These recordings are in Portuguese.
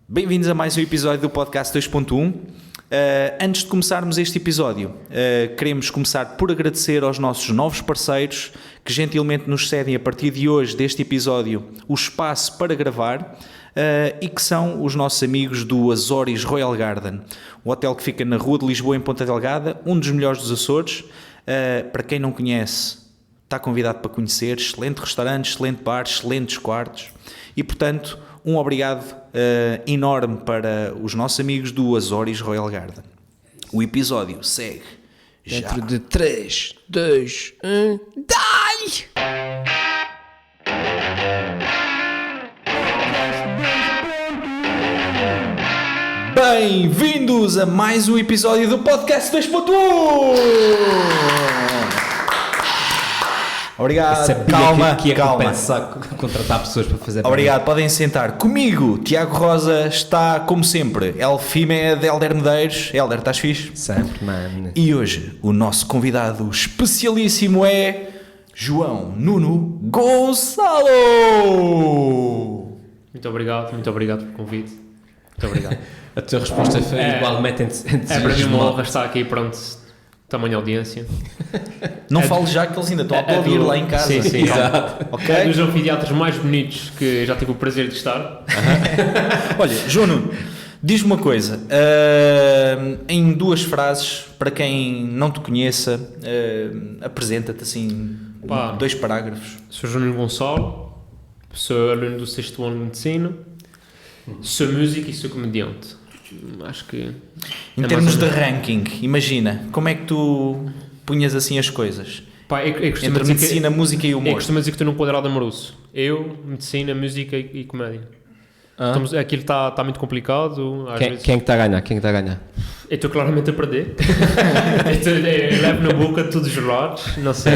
Bem-vindos a mais um episódio do Podcast 2.1. Antes de começarmos este episódio, queremos começar por agradecer aos nossos novos parceiros que gentilmente nos cedem a partir de hoje, deste episódio, o espaço para gravar e que são os nossos amigos do Azores Royal Garden, um hotel que fica na Rua de Lisboa, em Ponta Delgada, um dos melhores dos Açores. Para quem não conhece, está convidado para conhecer. Excelente restaurante, excelente bar, excelentes quartos e, portanto, um obrigado enorme para os nossos amigos do Azores Royal Garden. O episódio segue já. Dentro de 3, 2, 1, dai! Bem-vindos a mais um episódio do Podcast 2.1! Obrigado, calma. Compensar contratar pessoas para fazer. Obrigado, podem sentar. Comigo, Tiago Rosa está, como sempre, Elfimed, Helder Medeiros. Helder, estás fixe? Sempre, mano. E hoje, o nosso convidado especialíssimo é João Nuno Gonçalo! Muito obrigado pelo convite. Muito obrigado. A tua resposta foi igualmente entusiasmante. É para mim uma honra estar aqui, pronto. Tamanho audiência. Não falo já que eles ainda estão a aplaudir lá em casa. Sim, exato. Ok? É dos anfiteatros mais bonitos que já tive o prazer de estar. Olha, João Nuno, diz-me uma coisa. Em duas frases, para quem não te conheça, apresenta-te assim, Pá. 2 parágrafos. Sou João Nuno Gonçalo, sou aluno do 6º ano de Medicina, sou músico e sou comediante. Acho que... Em termos de ranking, imagina, como é que tu punhas assim as coisas? Pá, Entre medicina, música e humor. Eu costumo dizer que estou num quadrado amoroso. Eu, medicina, música e comédia. Aquilo está muito complicado. Às vezes... Quem é que está a ganhar? Eu estou claramente a perder. Eu levo na boca todos os lados, não sei.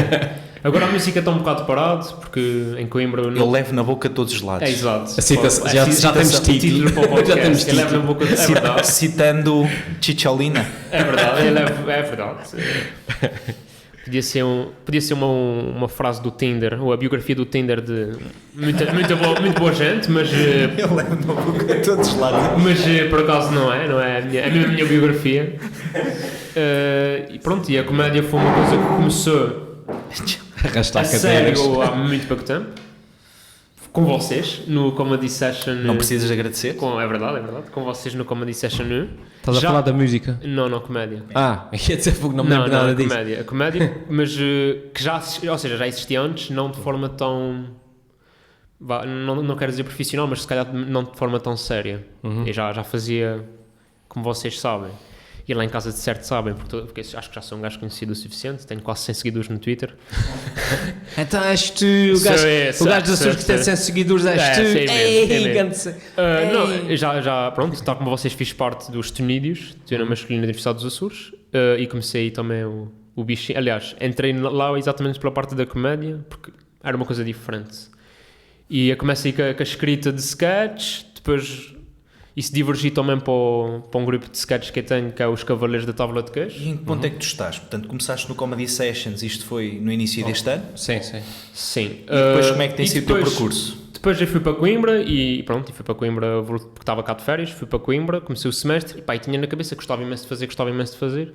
Agora a música está um bocado parado, porque em Coimbra... Eu levo na boca todos os lados. É, exato. Já temos título para o podcast. Já temos Eu levo na boca... É verdade. Citando Chicholina. É verdade, é verdade. Podia ser uma frase do Tinder, ou a biografia do Tinder de muito boa gente, mas... Eu levo na boca todos os lados. Mas por acaso não é a minha biografia. E pronto, e a comédia foi uma coisa que começou Arrastar a cadeiras. sério há muito pouco tempo, com vocês no Comedy Session. Não precisas de agradecer. É verdade, com vocês no Comedy Session 1. Estás a falar da música? Não, comédia. Ia dizer fogo, não me lembro nada disso. A comédia, mas que já existia antes, não de forma tão... Não quero dizer profissional, mas se calhar não de forma tão séria. Eu já fazia, como vocês sabem. E lá em casa de certo sabem, porque acho que já sou um gajo conhecido o suficiente, tenho quase 100 seguidores no Twitter. Então és tu, o gajo dos Açores que tem 100 seguidores, és tu. Pronto, tal como vocês, fiz parte dos Tunídeos, Tuna Masculina da Universidade dos Açores, e comecei também o bichinho. Aliás, entrei lá exatamente pela parte da comédia, porque era uma coisa diferente. E eu comecei com a escrita de sketch, depois... Isso divergi também para um grupo de sketches que eu tenho, que é os Cavaleiros da Tábua de Queijo. E em que ponto é que tu estás? Portanto, começaste no Comedy Sessions, isto foi no início deste ano? Sim. E depois como é que tem sido o teu percurso? Depois eu fui para Coimbra e fui para Coimbra porque estava cá de férias, fui para Coimbra, comecei o semestre e tinha na cabeça que gostava imenso de fazer.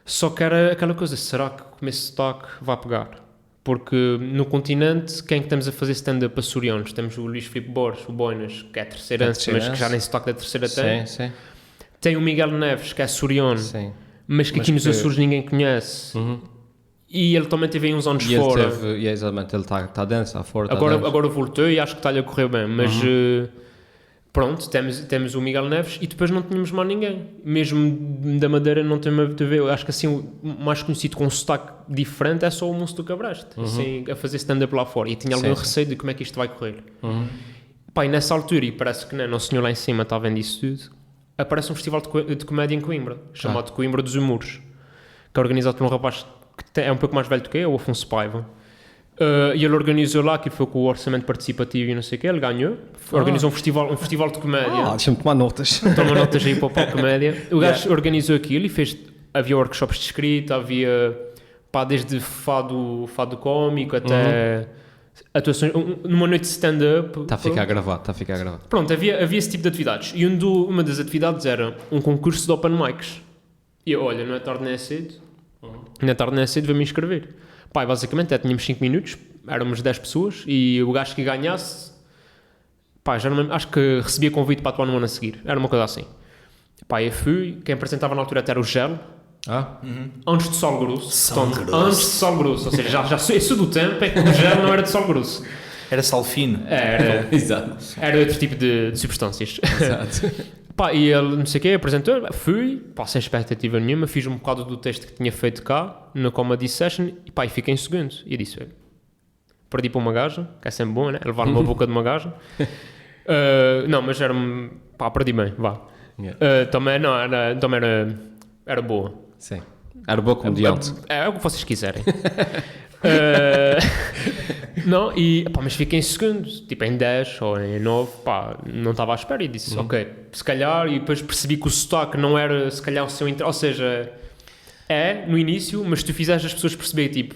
Só que era aquela coisa, será que com esse sotaque vai pegar? Porque no continente, quem é que estamos a fazer stand-up açorianos? Temos o Luís Filipe Borges, o Boinas, que é terceirense, mas que já nem sotaque da terceira tem. Sim. Tem o Miguel Neves, que é açoriano, mas que aqui nos Açores ninguém conhece. E ele também teve aí uns anos fora. Exatamente, ele está dentro, fora. Agora voltou e acho que está-lhe a correr bem, mas... Pronto, temos o Miguel Neves e depois não tínhamos mais ninguém. Mesmo da Madeira não tem a ver. Eu acho que assim o mais conhecido com um sotaque diferente é só o Monstro do Cabreste, assim, a fazer stand-up lá fora. E tinha algum receio de como é que isto vai correr. E nessa altura, e parece que o senhor lá em cima está vendo isso tudo, aparece um festival de comédia em Coimbra, chamado Coimbra dos Humores, que é organizado por um rapaz que é um pouco mais velho do que eu, o Afonso Paiva. E ele organizou lá, que foi com o orçamento participativo e não sei o quê, ele ganhou, organizou um festival de comédia. Deixa-me tomar notas. Toma notas aí para o palco comédia. O gajo organizou aquilo e havia workshops de escrita, havia desde fado cómico até atuações, numa noite de stand-up. Está a ficar gravado. Pronto, havia esse tipo de atividades. E uma das atividades era um concurso de open mics. E eu, olha, não é tarde nem é cedo. Não é tarde nem é cedo, vou-me inscrever. Pá, basicamente, tínhamos 5 minutos, éramos 10 pessoas, e o gajo que ganhasse, pá, já não lembro, acho que recebia convite para atuar no ano a seguir. Era uma coisa assim. Pá, eu fui, quem apresentava na altura até era o Gel. Antes de Sol Grosso. Antes de Sol Grosso, ou seja, já sou do tempo, é que o Gel não era de Sol Grosso. Era sal fino. Exato. Era outro tipo de substâncias. Exato. Pá, e ele, não sei o quê, apresentou, fui, pá, sem expectativa nenhuma, fiz um bocado do texto que tinha feito cá, na Comedy Session, e pá, e fiquei em segundo. E eu disse, perdi para uma gaja, que é sempre bom, né? Levar uma boca de uma gaja. Não, mas pá, perdi bem, vá. Yeah. Também era boa. Sim. Era boa comediante. É o que vocês quiserem. Não, pá, mas fiquei em segundo, tipo em 10 ou em 9, pá, não estava à espera e disse, ok, se calhar, e depois percebi que o sotaque não era, se calhar, o seu interesse, ou seja, no início, mas se tu fizeres as pessoas perceberem, tipo,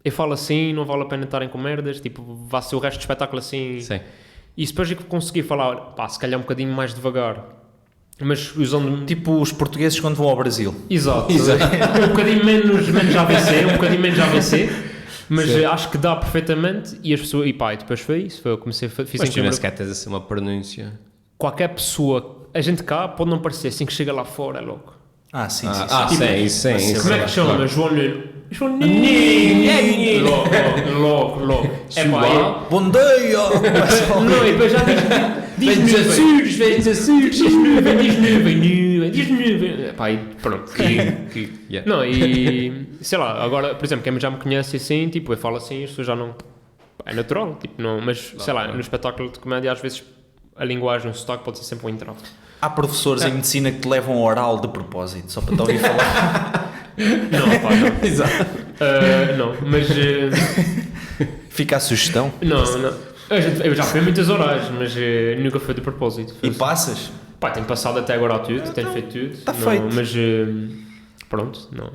eu falo assim, não vale a pena estarem com merdas, tipo, vá ser o resto do espetáculo assim. Sim. E depois eu consegui falar, pá, se calhar um bocadinho mais devagar, mas usando... Tipo os portugueses quando vão ao Brasil. Exato. Um bocadinho menos AVC, mas acho que dá perfeitamente, e as pessoas, e pá, e depois foi isso, eu comecei a fazer... Mas tu nem sequer tens assim uma pronúncia. Qualquer pessoa, a gente cá pode não parecer, assim que chega lá fora é louco. Sim. Sim. Como é que chama? Claro. João Nuno. Logo. É pá, bom dia! Não, e depois já diz nuvem. Pá, e pronto. Não, e sei lá, agora, por exemplo, quem já me conhece assim, tipo, eu falo assim, as pessoas já não... É natural, tipo, não, mas sei lá, no espetáculo de comédia às vezes a linguagem, o sotaque pode ser sempre um entrave. Há professores em medicina que te levam oral de propósito, só para te ouvir falar. Não, pá, não. Exato. Não, mas... Fica a sugestão. Não. Eu já fui a muitas orais, mas nunca foi de propósito. E passas? Pá, tenho passado até agora a tudo, tenho feito tudo. Está feito. Mas pronto, não.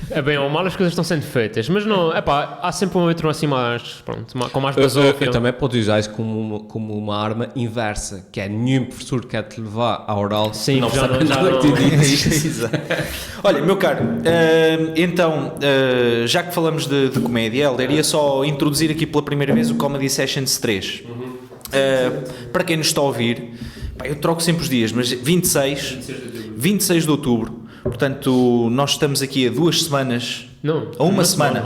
É bem ou mal as coisas estão sendo feitas, mas não, é pá, há sempre um outro assim mais, pronto, com mais basófilo. Eu também posso usar isso como uma arma inversa, que é nenhum professor quer te levar à oral. Sim, não já não. Olha, meu caro, então, já que falamos de comédia, Helder, ia só introduzir aqui pela primeira vez o Comedy Sessions 3. Para quem nos está a ouvir, pá, eu troco sempre os dias, mas 26 de outubro. Portanto, nós estamos aqui a 2 semanas, a uma semana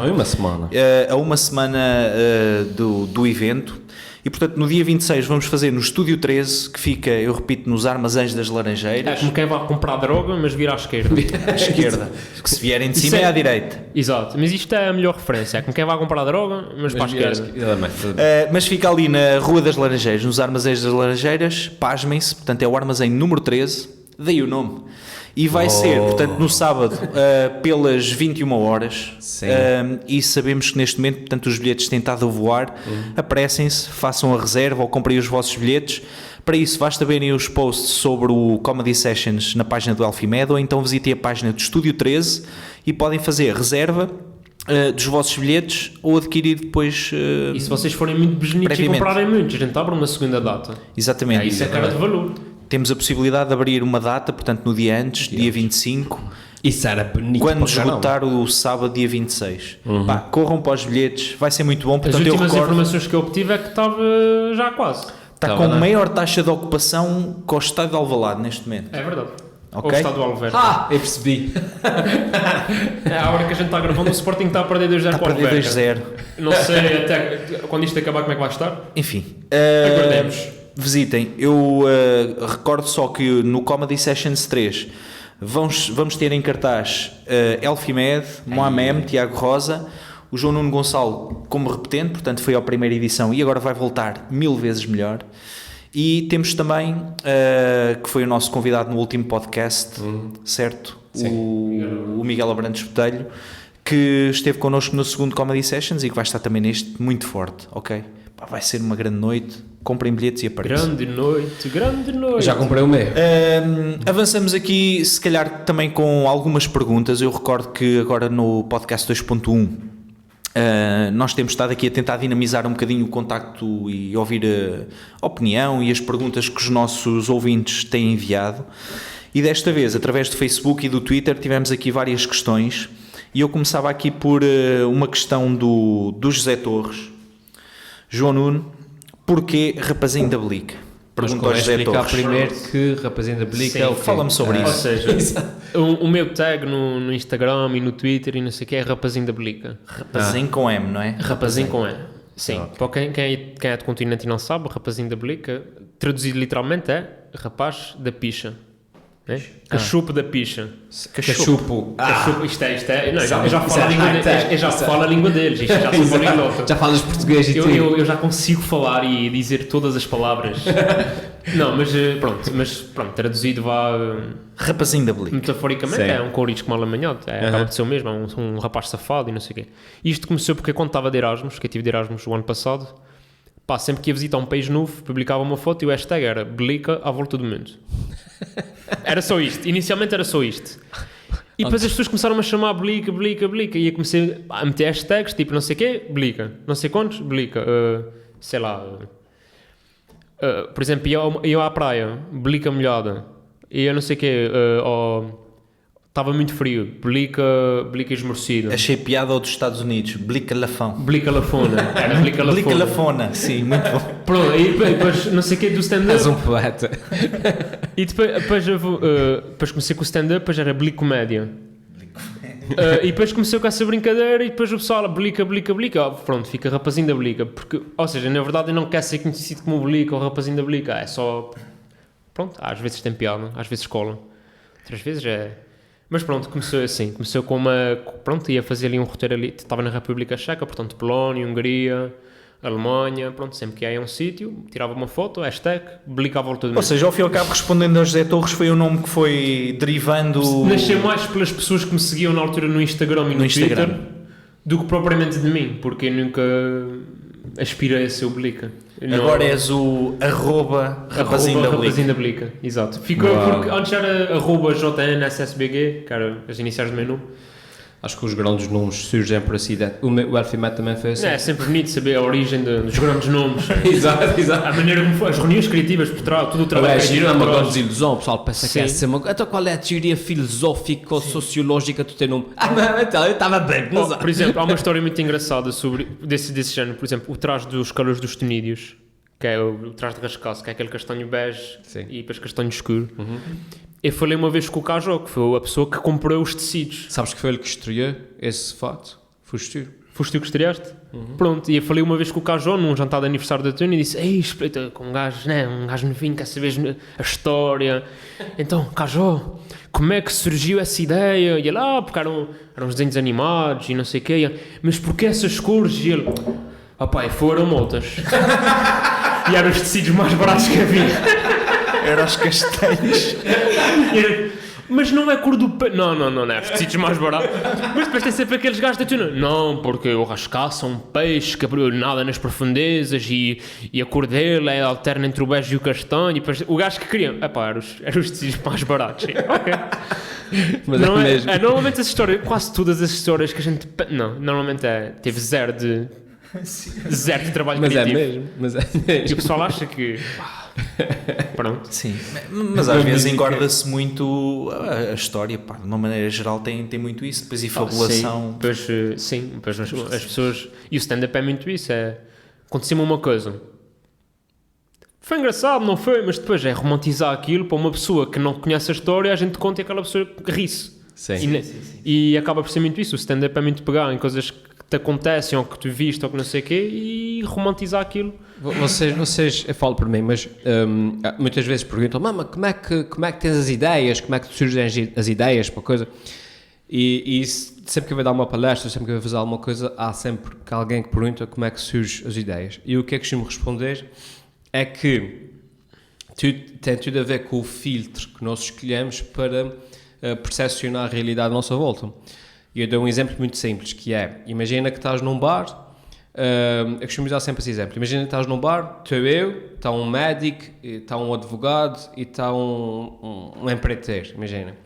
do evento, e portanto no dia 26 vamos fazer no Estúdio 13, que fica, eu repito, nos Armazéns das Laranjeiras. É como quem vai comprar droga, mas vir à esquerda. À esquerda, que se vierem de cima é à direita. Exato, mas isto é a melhor referência, é como quem vai comprar droga, mas para a esquerda. Mas fica ali na Rua das Laranjeiras, nos Armazéns das Laranjeiras, pasmem-se, portanto é o armazém número 13, daí o nome. E vai ser, portanto, no sábado, pelas 21 horas. E sabemos que neste momento, portanto, os bilhetes têm estado a voar. Apressem-se, façam a reserva ou comprem os vossos bilhetes. Para isso, basta verem os posts sobre o Comedy Sessions na página do Elfimed, ou então visitem a página do Estúdio 13 e podem fazer reserva dos vossos bilhetes ou adquirir depois. E se vocês forem muito bonitos e comprarem muitos, a gente abre uma segunda data. Exatamente. Isso é cara de valor. Temos a possibilidade de abrir uma data, portanto, no dia antes, dia 25. Isso era bonito. Quando esgotar o sábado, dia 26. Pá, corram para os bilhetes, vai ser muito bom. Portanto, as últimas informações que eu obtive é que estava já quase. Está com a maior taxa de ocupação que o estádio de Alvalade neste momento. É verdade. Okay. Ou o estádio do Alverca. Eu percebi. É a hora que a gente está gravando, o Sporting está a perder 2-0 com o Alverca. Está a perder 2-0. Não sei até quando isto acabar como é que vai estar. Enfim. Aguardemos. Visitem. Eu recordo só que no Comedy Sessions 3 vamos ter em cartaz Elfimed, Mohamed, Tiago Rosa, o João Nuno Gonçalo como repetente, portanto foi a primeira edição e agora vai voltar 1000 vezes melhor. E temos também, que foi o nosso convidado no último podcast, certo? O Miguel Abrantes Botelho, que esteve connosco no segundo Comedy Sessions e que vai estar também neste muito forte, ok? Vai ser uma grande noite, comprem bilhetes e apareçam. Grande noite. Já comprei o meu. Avançamos aqui, se calhar também com algumas perguntas. Eu recordo que agora no podcast 2.1 Nós temos estado aqui a tentar dinamizar um bocadinho o contacto e ouvir a opinião e as perguntas que os nossos ouvintes têm enviado. E desta vez, através do Facebook e do Twitter, tivemos aqui várias questões. E eu começava aqui por uma questão do José Torres. João Nuno, porquê Rapazinho da Blica? Pergunta ao José Torres. Primeiro que Rapazinho da Blica é o quê? Fala-me sobre isso. Ou seja, o meu tag no Instagram e no Twitter e não sei o que é Rapazinho da Blica. Rapazinho com M, não é? Rapazinho com M. Sim. Okay. Para quem é do continente e não sabe, Rapazinho da Blica, traduzido literalmente é rapaz da picha. Cachupo da picha. Cachupo. Isto é. Não, eu já falo a língua deles. Isto já sou poliglota. Já falas português e tudo. Eu já consigo falar e dizer todas as palavras. Não, mas pronto, traduzido vá. Rapazinho da Blica. Metaforicamente é um courisco mal amanhado. Acaba de ser o mesmo. É um rapaz safado e não sei o quê. Isto começou porque quando estava de Erasmus, que eu tive de Erasmus o ano passado, sempre que ia visitar um país novo, publicava uma foto e o hashtag era Blica à volta do mundo. Era só isto, inicialmente era só isto. E depois as pessoas começaram a chamar Blica, e eu comecei a meter hashtags, tipo não sei o quê, Blica, não sei quantos, Blica, sei lá, por exemplo, ia à praia, Blica molhada, e eu não sei o quê, estava muito frio, Blica esmorecido. Achei piada ao dos Estados Unidos, Blica Lafão. Blica Lafona, era Blica Lafona. Blica Lafona, sim, muito bom. Pronto, e depois não sei o quê do stand-up. És um poeta. E depois comecei com o stand-up, depois era Blicomédia. E depois comecei com essa brincadeira e depois o pessoal, Blica. Pronto, fica Rapazinho da Blica. Porque, ou seja, na verdade eu não quero ser conhecido como Blica ou Rapazinho da Blica. É só... Pronto, às vezes tem piada, às vezes cola. Outras vezes é... Mas pronto, começou assim. Começou com uma... Pronto, ia fazer ali um roteiro ali. Estava na República Checa, portanto, Polónia, Hungria... Alemanha, pronto, sempre que ia a um sítio, tirava uma foto, hashtag, Blica à volta do mundo. Ou seja, ao fim e ao cabo, respondendo ao José Torres, foi o nome que foi derivando... Nasceu mais pelas pessoas que me seguiam na altura no Instagram e no Twitter do que propriamente de mim, porque eu nunca aspirei a ser o Blica. Agora és o @Rapazinho da Blica, exato. Ficou porque antes era @JNSSBG, que eram as iniciais do meu nome. Acho que os grandes nomes surgem por acidente. O Alfimet também foi assim. É sempre bonito saber a origem dos grandes nomes. Exato. A maneira como foi, as reuniões criativas por trás, tudo o trabalho criativo. É uma grande desilusão, o pessoal pensa que é ser uma... Então qual é a teoria filosófica ou sociológica do teu nome? Então eu estava bem. Por exemplo, há uma história muito engraçada sobre desse género. Por exemplo, o traje dos calores dos tonídeos, que é o traje de rascaço, que é aquele castanho bege e depois castanho escuro. Eu falei uma vez com o Cajó, que foi a pessoa que comprou os tecidos. Sabes que foi ele que estreou esse fato? Foste tu. Foste tu que estreaste? Pronto, e eu falei uma vez com o Cajó num jantar de aniversário da Tony e disse: ei, explica com um gajo novinho, quer saber a história. Então, Cajó, como é que surgiu essa ideia? E ele, porque eram uns desenhos animados e não sei o quê. Mas porquê essas cores? E ele, foram multas. E eram os tecidos mais baratos que havia. Eram os castanhos. Mas não é cor do peixe. Não, é os tecidos mais baratos. Mas depois tem sempre aqueles gajos da tuna. Não, porque o rascaço é um peixe que nada nas profundezas e a cor dele é alterna entre o bege e o castanho. E depois, o gajo que queria, eram os tecidos mais baratos. Ok. Mas não é mesmo. Normalmente as histórias, quase todas as histórias que a gente... Não, normalmente teve zero de trabalho criativo. Mas é mesmo. E o pessoal acha que... Pronto. Sim, mas às vezes engorda-se muito a história, de uma maneira geral tem muito isso, depois fabulação. Sim, depois as pessoas... E o stand-up é muito isso, aconteceu-me uma coisa. Foi engraçado, não foi? Mas depois é romantizar aquilo para uma pessoa que não conhece a história, a gente conta e aquela pessoa rise. Sim. E acaba por ser muito isso, o stand-up é muito pegar em coisas que te acontecem ou que tu viste ou que não sei o quê e romantizar aquilo. Vocês, eu falo por mim, mas muitas vezes perguntam, mas como é que tens as ideias, como é que surgem as ideias para a coisa? E sempre que eu vou dar uma palestra, sempre que eu vou fazer alguma coisa, há sempre alguém que pergunta como é que surgem as ideias. E o que é que costumo responder é que tem tudo a ver com o filtro que nós escolhemos para percepcionar a realidade à nossa volta. E eu dou um exemplo muito simples, que é, imagina que estás num bar, eu costumo usar sempre esse exemplo, imagina que estás num bar, estou eu, está um médico, está um advogado e está um empreiteiro, imagina.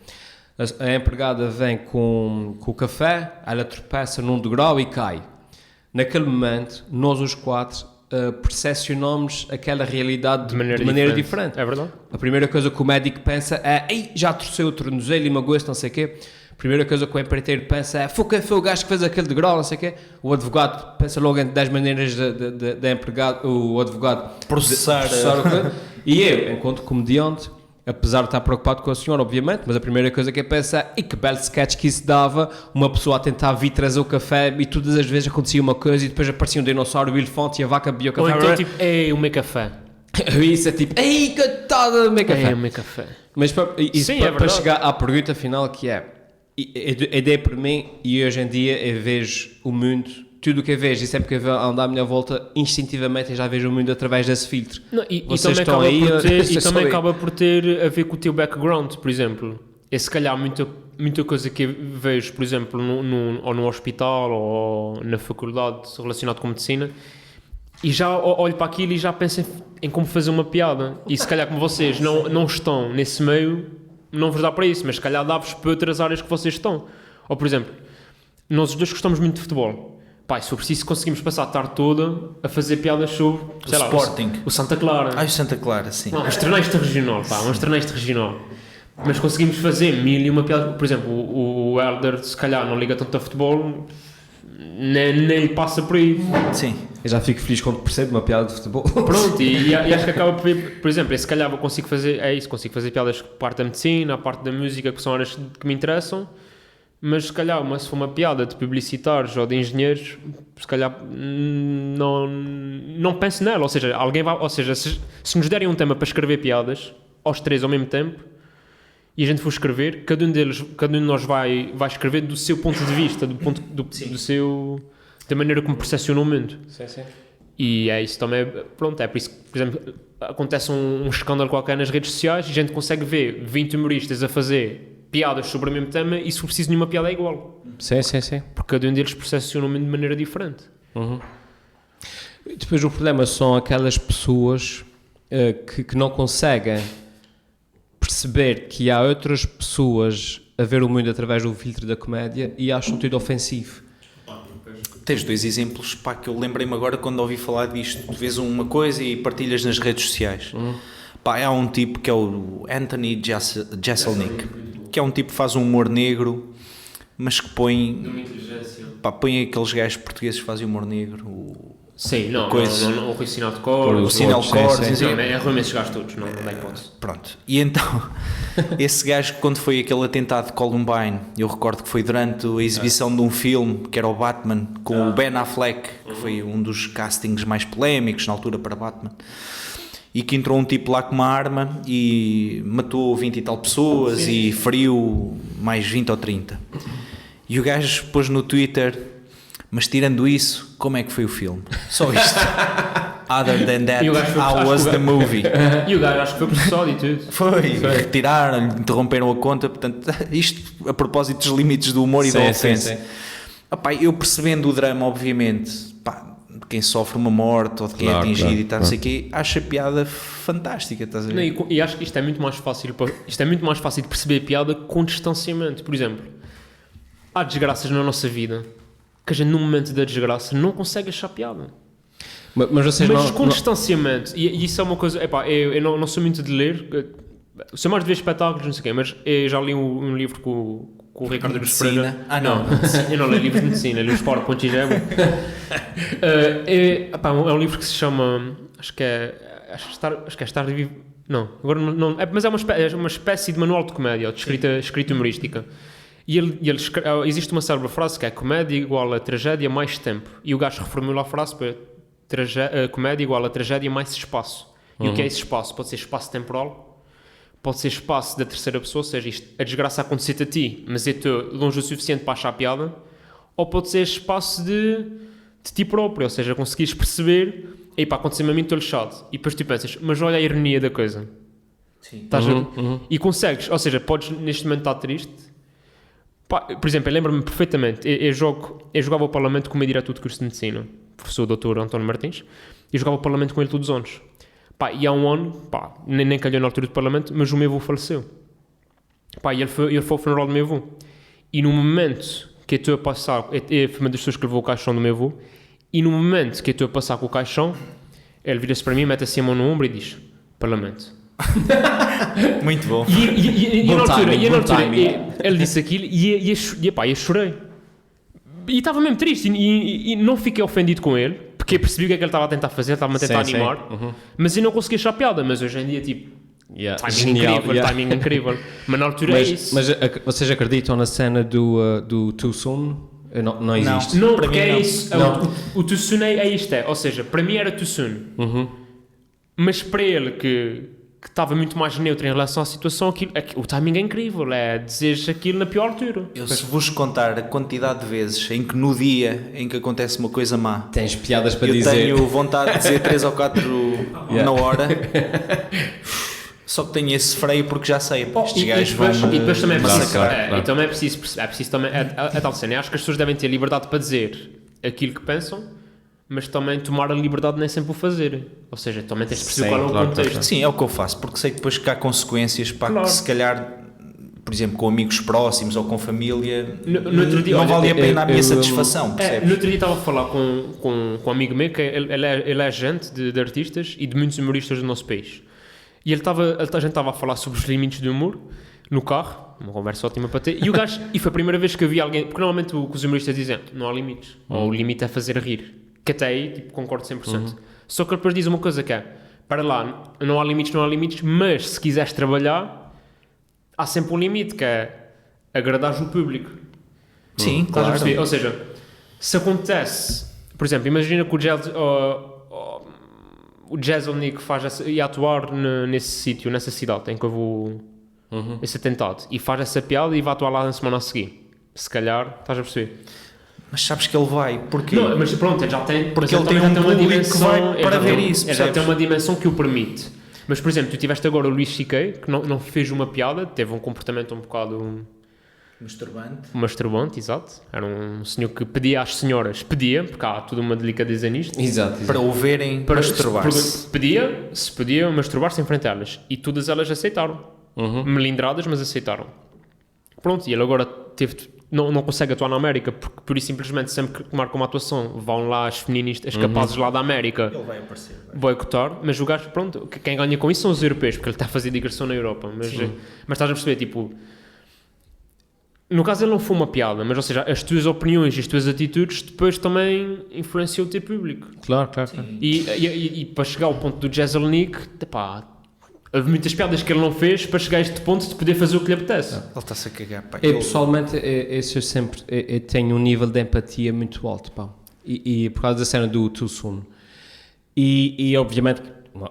A empregada vem com o café, ela tropeça num degrau e cai. naquele momento, nós os quatro percepcionamos aquela realidade de maneira diferente. É verdade. A primeira coisa que o médico pensa é: ei, já torceu o tornozelo e magoou-se, não sei o quê. A primeira coisa que o empreiteiro pensa é: foi o gajo que fez aquele degrau, não sei o quê. O advogado pensa logo em 10 maneiras de empregado, o advogado processar o coisa. E eu, enquanto comediante, apesar de estar preocupado com a senhora, obviamente, mas a primeira coisa que eu penso é: e que belo sketch que isso dava, uma pessoa a tentar vir trazer o café e todas as vezes acontecia uma coisa e depois aparecia um dinossauro, o elefante e a vaca bebia o café. Ou então tipo, ei, o meu café. Isso é tipo: ei, coitada do meu café. É o meu café. Mas Sim, para chegar à pergunta final, que é: a ideia para mim, e hoje em dia eu vejo o mundo, tudo o que eu vejo e sempre que eu vou andar à minha volta, instintivamente eu já vejo o mundo através desse filtro. Não, e Vocês também, estão aí, também acaba por ter a ver com o teu background, por exemplo. É se calhar muita coisa que eu vejo, por exemplo, ou no hospital ou na faculdade relacionado com medicina, e já olho para aquilo e já penso em como fazer uma piada. E se calhar como vocês não estão nesse meio, não vos dá para isso, mas se calhar dá-vos para outras áreas que vocês estão. Ou por exemplo, nós os dois gostamos muito de futebol. Pá, se for preciso conseguimos passar a tarde toda a fazer piadas sobre, sei lá, Sporting. o Santa Clara. o Santa Clara, sim. Não, uns treinos de regional, pá, uns treinos de regional. Mas conseguimos fazer mil e uma piada. Por exemplo, o Helder, se calhar, não liga tanto a futebol, nem lhe passa por aí. Sim. Eu já fico feliz quando percebo uma piada de futebol. Pronto, e acho que acaba por exemplo, se calhar consigo fazer piadas que parte da medicina, a parte da música, que são áreas que me interessam, mas se calhar, se for uma piada de publicitários ou de engenheiros, se calhar não penso nela, ou seja, se nos derem um tema para escrever piadas, aos três ao mesmo tempo, e a gente for escrever, cada um de nós vai escrever do seu ponto de vista, do seu, da maneira como percepciona o mundo. Sim, sim. E é isso também, pronto, é por isso que, por exemplo, acontece um escândalo qualquer nas redes sociais e a gente consegue ver 20 humoristas a fazer piadas sobre o mesmo tema e se for preciso nenhuma piada é igual. Sim, sim, sim. Porque cada um deles percepciona o mundo de maneira diferente. Uhum. E depois o problema são aquelas pessoas que não conseguem perceber que há outras pessoas a ver o mundo através do filtro da comédia e acham tudo ofensivo. Tens dois exemplos, pá, que eu lembrei-me agora quando ouvi falar disto. Tu vês uma coisa e partilhas nas redes sociais. Pá, há um tipo que é o Anthony Jeselnik, que é um tipo que faz um humor negro, mas que põe aqueles gajos portugueses que fazem humor negro. Sim, não, o Rui Sinal de Cor, o Sinal de Cor, é ruim esses gajos todos, não dá hipótese. Pronto, e então, esse gajo, quando foi aquele atentado de Columbine, eu recordo que foi durante a exibição de um filme, que era o Batman, com o Ben Affleck, que foi um dos castings mais polémicos na altura para Batman, e que entrou um tipo lá com uma arma e matou 20 e tal pessoas e feriu mais 20 ou 30. E o gajo pôs no Twitter: mas tirando isso, como é que foi o filme? Só isto. Other than that, how was the movie? E o gajo acho que foi processado e tudo. Foi. Retiraram, interromperam a conta. Portanto, isto a propósito dos limites do humor e da ofensa. Opá, eu percebendo o drama, obviamente, pá, de quem sofre uma morte ou de quem é atingido e tal, não sei o quê, acho a piada fantástica, estás a ver? Não, e acho que isto é muito mais fácil de perceber a piada com distanciamento. Por exemplo, há desgraças na nossa vida que a gente, no momento da desgraça, não consegue achar piada. Mas com distanciamento, e isso é uma coisa, epá, eu não sou muito de ler, sou mais de ver espetáculos, não sei o quê, mas eu já li um livro com o Ricardo Luz Pereira. Não. Eu não leio livros de medicina, li os PowerPoint e já é bom. É um livro que se chama, acho que é Estar Vivo, não, agora não mas é uma espécie de manual de comédia, de escrita humorística. E existe uma célebre frase que é: comédia igual a tragédia mais tempo. E o gajo reformula a frase para comédia igual a tragédia mais espaço. E o que é esse espaço? Pode ser espaço temporal, pode ser espaço da terceira pessoa, ou seja, a desgraça acontecer a ti, mas eu estou longe o suficiente para achar a piada, ou pode ser espaço de ti próprio, ou seja, conseguires perceber: ei pá, aconteceu-me a mim, estou lixado. E depois tu pensas: mas olha a ironia da coisa. Sim. E consegues, ou seja, podes neste momento estar triste. Pá, por exemplo, eu lembro-me perfeitamente, eu jogava o Parlamento com o meu diretor de curso de Medicina, o professor Dr. António Martins, e jogava o Parlamento com ele todos os anos. Pá, e há um ano, pá, nem calhou na altura do Parlamento, mas o meu avô faleceu. Pá, e ele foi ao funeral do meu avô. E no momento que eu estou a passar, eu fui uma das pessoas que levou o caixão do meu avô, E no momento que eu estou a passar com o caixão, ele vira-se para mim, mete assim a mão no ombro e diz: Parlamento. Muito bom. E Bom na altura, timing, e na bom altura timing. ele disse aquilo e eu chorei. E estava mesmo triste e não fiquei ofendido com ele, porque eu percebi o que é que ele estava a tentar fazer, estava-me a tentar Sim, animar, mas eu não conseguia achar piada. Mas hoje em dia, tipo, timing incrível. Mas na altura é isso. Mas vocês acreditam na cena do Too Soon? Não existe. Não, Para porque mim, é não. isso. Não. O too soon é isto. Ou seja, para mim era too soon. Mas para ele, que estava muito mais neutro em relação à situação, o timing é incrível. É dizer aquilo na pior altura. Eu se vos contar a quantidade de vezes em que no dia em que acontece uma coisa má, Tens piadas para eu dizer. tenho vontade de dizer 3 ou 4 na hora, só que tenho esse freio porque já sei, estes gajos vão E depois também é preciso, massacrar. claro. e também é preciso também, a tal cena. Eu acho que as pessoas devem ter liberdade para dizer aquilo que pensam, mas também tomar a liberdade nem sempre o fazer. Ou seja, também tens de perceber Sim, qual é o claro, contexto. claro. Sim, é o que eu faço, porque sei depois que há consequências para Claro. que se calhar, por exemplo, com amigos próximos ou com família, No outro dia, não olha, vale a pena a minha eu- satisfação, percebes? no outro dia estava a falar com um amigo meu, que ele é agente de artistas e de muitos humoristas do nosso país. E a gente estava a falar sobre os limites do humor no carro, uma conversa ótima para ter, e foi a primeira vez que eu vi alguém, porque normalmente o que os humoristas dizem, não há limites, ou o limite é fazer rir, que até aí tipo, concordo 100%. Só que ele depois diz uma coisa que é, para lá, não há limites, mas se quiseres trabalhar, há sempre um limite, que é agradares o público. Sim, Estás a claro. perceber? Ou seja, se acontece, por exemplo, imagina que o Jezelnik ia atuar nesse sítio, nessa cidade em que houve esse atentado, e faz essa piada e vai atuar lá na semana a seguir. Se calhar, estás a perceber? Mas sabes que ele vai, porque Não, mas pronto, ele já tem, Porque mas ele tem também um já uma público que dimensão, vai ele para já ver tem- isso, ele já tem percebes? uma dimensão que o permite. Mas, por exemplo, tu tiveste agora o Luís C.K., que não fez uma piada, teve um comportamento um bocado masturbante. masturbante, exato. Era um senhor que pedia às senhoras, porque há toda uma delicadeza nisto, Exato. Para o verem masturbar-se. se podia masturbar-se em frente a elas. E todas elas aceitaram. Melindradas, mas aceitaram. Pronto, e ele agora não consegue atuar na América, porque por isso simplesmente sempre que marca uma atuação vão lá as feministas capazes lá da América Ele vai aparecer. boicotar, mas o gajo, pronto, quem ganha com isso são os europeus, porque ele está a fazer digressão na Europa. Mas estás a perceber, tipo, no caso ele não foi uma piada, mas ou seja, as tuas opiniões e as tuas atitudes depois também influenciam o teu público. Claro. E para chegar ao ponto do Jezelnik, pá, houve muitas piadas que ele não fez para chegar a este ponto de poder fazer o que lhe apetece. Ele está-se a cagar, pá. Eu pessoalmente eu tenho um nível de empatia muito alto, pá. E por causa da cena do Too Soon. E obviamente, como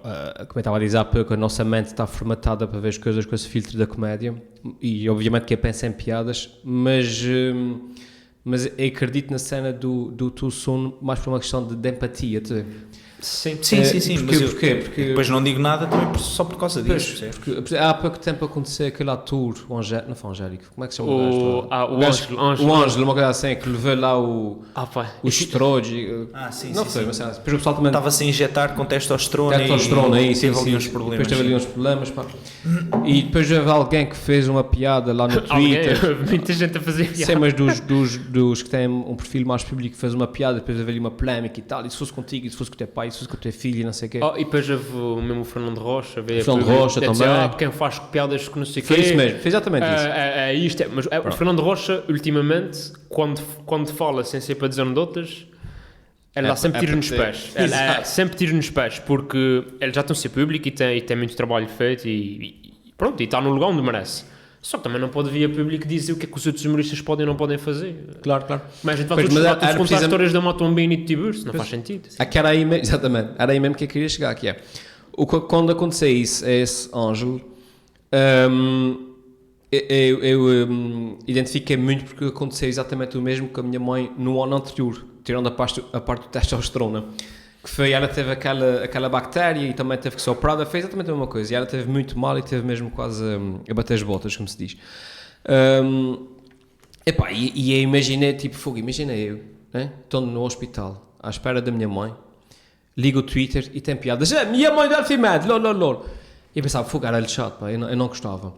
eu estava a dizer há pouco, a nossa mente está formatada para ver as coisas com esse filtro da comédia. E obviamente que eu penso em piadas, mas eu acredito na cena do Too Soon mais por uma questão de empatia. Sim. Sim, mas eu Porquê? depois não digo nada também só por causa disso, percebes? Porque há pouco tempo aconteceu aquele ator, não foi Angélico, como é que se chama o gajo? O gajo? Ângelo. O Ângelo, uma coisa assim, que levou lá o Pá. estródio. Sim, Não sim, foi, sim. mas depois o pessoal também Estava-se a injetar com testosterona testosterona, e isso, teve sim, ali sim. uns problemas. Depois teve ali uns problemas, pá. E depois houve alguém que fez uma piada lá no Twitter. Muita gente a fazer piada. Sei, mas dos que têm um perfil mais público fez uma piada, depois houve ali uma polémica e tal, e se fosse contigo, e se fosse com o teu pai, e se fosse com o teu filho, e não sei o quê. E depois houve mesmo o Fernando Rocha. Fernando Rocha também. Quem faz piadas que não sei o Foi quê. isso mesmo, foi exatamente isso. É isto. Mas o Fernando Rocha, ultimamente, quando fala sem ser para dizer anedotas, ele dá sempre tiro nos pés. Ele sempre tiro nos pés, porque ele já tem o seu público e tem muito trabalho feito e pronto, e está no lugar onde merece. Só que também não pode vir a público dizer o que é que os outros humoristas podem ou não podem fazer. Claro. Mas a gente vai Pois, todos mas contar precisa- histórias da Matombini e de Tiburcio, não faz sentido. Que era aí, exatamente, era aí mesmo que eu queria chegar, que é, quando aconteceu isso a esse Ângelo, eu identifiquei muito porque aconteceu exatamente o mesmo com a minha mãe no ano anterior, tirando a parte do testosterona, que foi, ela teve aquela bactéria e também teve que ser operada, fez exatamente a mesma coisa, e ela teve muito mal e teve mesmo quase a bater as botas, como se diz. E eu imaginei, tipo, imagina eu, né? Estou no hospital, à espera da minha mãe, ligo o Twitter e tem piadas, minha mãe deve ser mad, lol. E eu pensava, era lixado, pá, eu não gostava.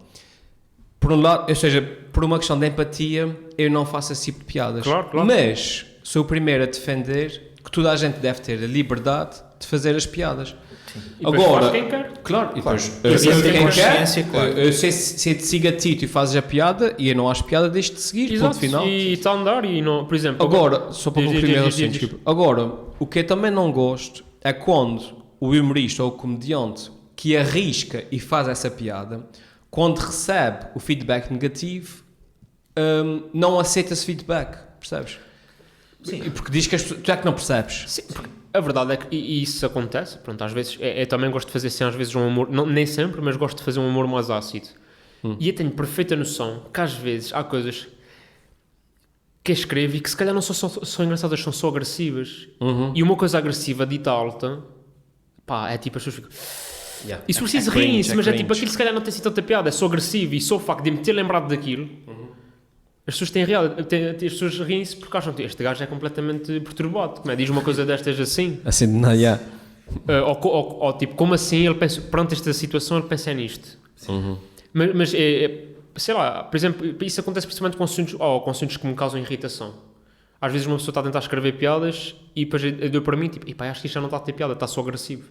Por um lado, ou seja, por uma questão de empatia, eu não faço esse tipo de piadas. Claro. Mas sou o primeiro a defender que toda a gente deve ter a liberdade de fazer as piadas. E depois Agora, faz quem quer. claro, e depois Esse eu tem quem consciência, quer, claro. eu sei se te siga a ti, tu fazes a piada e eu não acho piada, deixo-te seguir, Exato, ponto final. e está a andar e não, por exemplo... Agora, só para Diz, concluir diz, meu diz, raciocínio, diz. desculpa. Agora, o que eu também não gosto é quando o humorista ou o comediante que arrisca e faz essa piada, quando recebe o feedback negativo, não aceita esse feedback, percebes? Sim. Porque diz que tu é que não percebes. Sim, porque a verdade é que e isso acontece, pronto, às vezes, eu também gosto de fazer assim, às vezes um humor, não, nem sempre, mas gosto de fazer um humor mais ácido. E eu tenho perfeita noção que às vezes há coisas que eu escrevo e que se calhar não são só engraçadas, são só agressivas. E uma coisa agressiva dita alta, pá, é tipo as pessoas ficam... E se preciso riem-se, mas é tipo aquilo se calhar não tem sido tanta piada, é só agressivo e só o facto de me ter lembrado daquilo... As pessoas as pessoas riem-se porque acham que este gajo é completamente perturbado. Como é? Diz uma coisa destas assim. Assim, não, yeah. Ou tipo, como assim ele pensa, perante esta situação ele pensa nisto. Mas sei lá, por exemplo, isso acontece principalmente com assuntos que me causam irritação. Às vezes uma pessoa está a tentar escrever piadas e depois deu para mim, tipo, acho que isto já não está a ter piada, está só agressivo.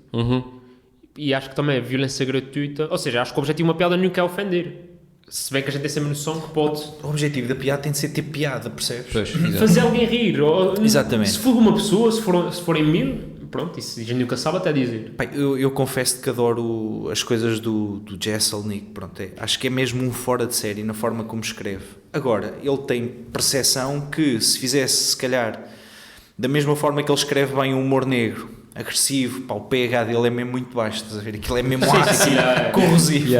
E acho que também é violência gratuita. Ou seja, acho que o objetivo de uma piada nunca é ofender. Se bem que a gente tem sempre noção que pode... O objetivo da piada tem de ser ter piada, percebes? Pois, fazer alguém rir. Exatamente. Se for uma pessoa, se forem 1000, pronto, isso a gente nunca sabe até dizer. Pai, eu confesso que adoro as coisas do Jesselnik, pronto, acho que é mesmo um fora de série na forma como escreve. Agora, ele tem percepção que se fizesse, se calhar, da mesma forma que ele escreve bem o humor negro, agressivo, pá, o pH dele é mesmo muito baixo, estás a ver? Aquilo é mesmo ácido, corrosivo.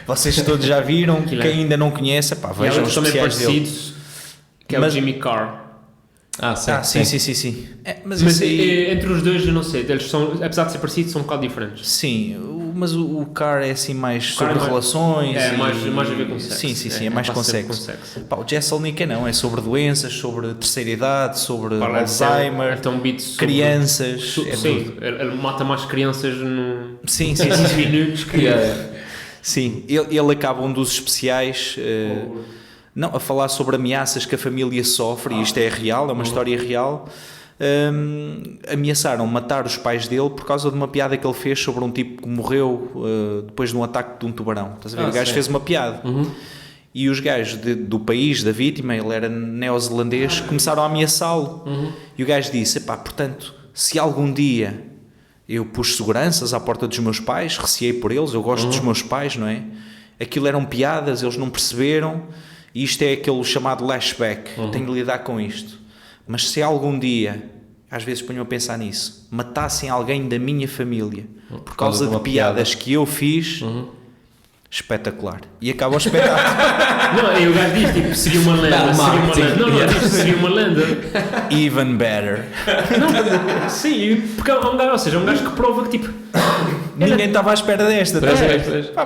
Vocês todos já viram, quem ainda não conhece, pá, vejam os também especiais dele. parecidos, que é o Jimmy Carr. Sim. Mas entre os dois, eu não sei, eles são, apesar de ser parecidos, são um bocado diferentes. Sim, mas o Carr é assim mais Carr sobre é relações. mais a ver com sexo. Sim, é mais com sexo. Pá, o Jesselnik não, é sobre doenças, sobre terceira idade, sobre Alzheimer, crianças. Sim, ele mata mais crianças no... Sim. minutos que... Sim, ele acaba um dos especiais... Não, a falar sobre ameaças que a família sofre, e isto é real, é uma história real. Ameaçaram matar os pais dele por causa de uma piada que ele fez sobre um tipo que morreu depois de um ataque de um tubarão. Estás a ver? O gajo fez uma piada. E os gajos do país, da vítima, ele era neozelandês, começaram a ameaçá-lo. E o gajo disse, portanto, se algum dia eu pus seguranças à porta dos meus pais, receei por eles, eu gosto dos meus pais, não é? Aquilo eram piadas, eles não perceberam. E isto é aquele chamado lashback, tenho de lidar com isto. Mas se algum dia, às vezes ponho-me a pensar nisso, matassem alguém da minha família por causa de piadas que eu fiz, espetacular. E acaba o espetáculo. Não, e o gajo diz, tipo, seria uma lenda, seria uma lenda. Even better. Não, sim, porque é um gajo que prova que, tipo... Ninguém estava à espera desta.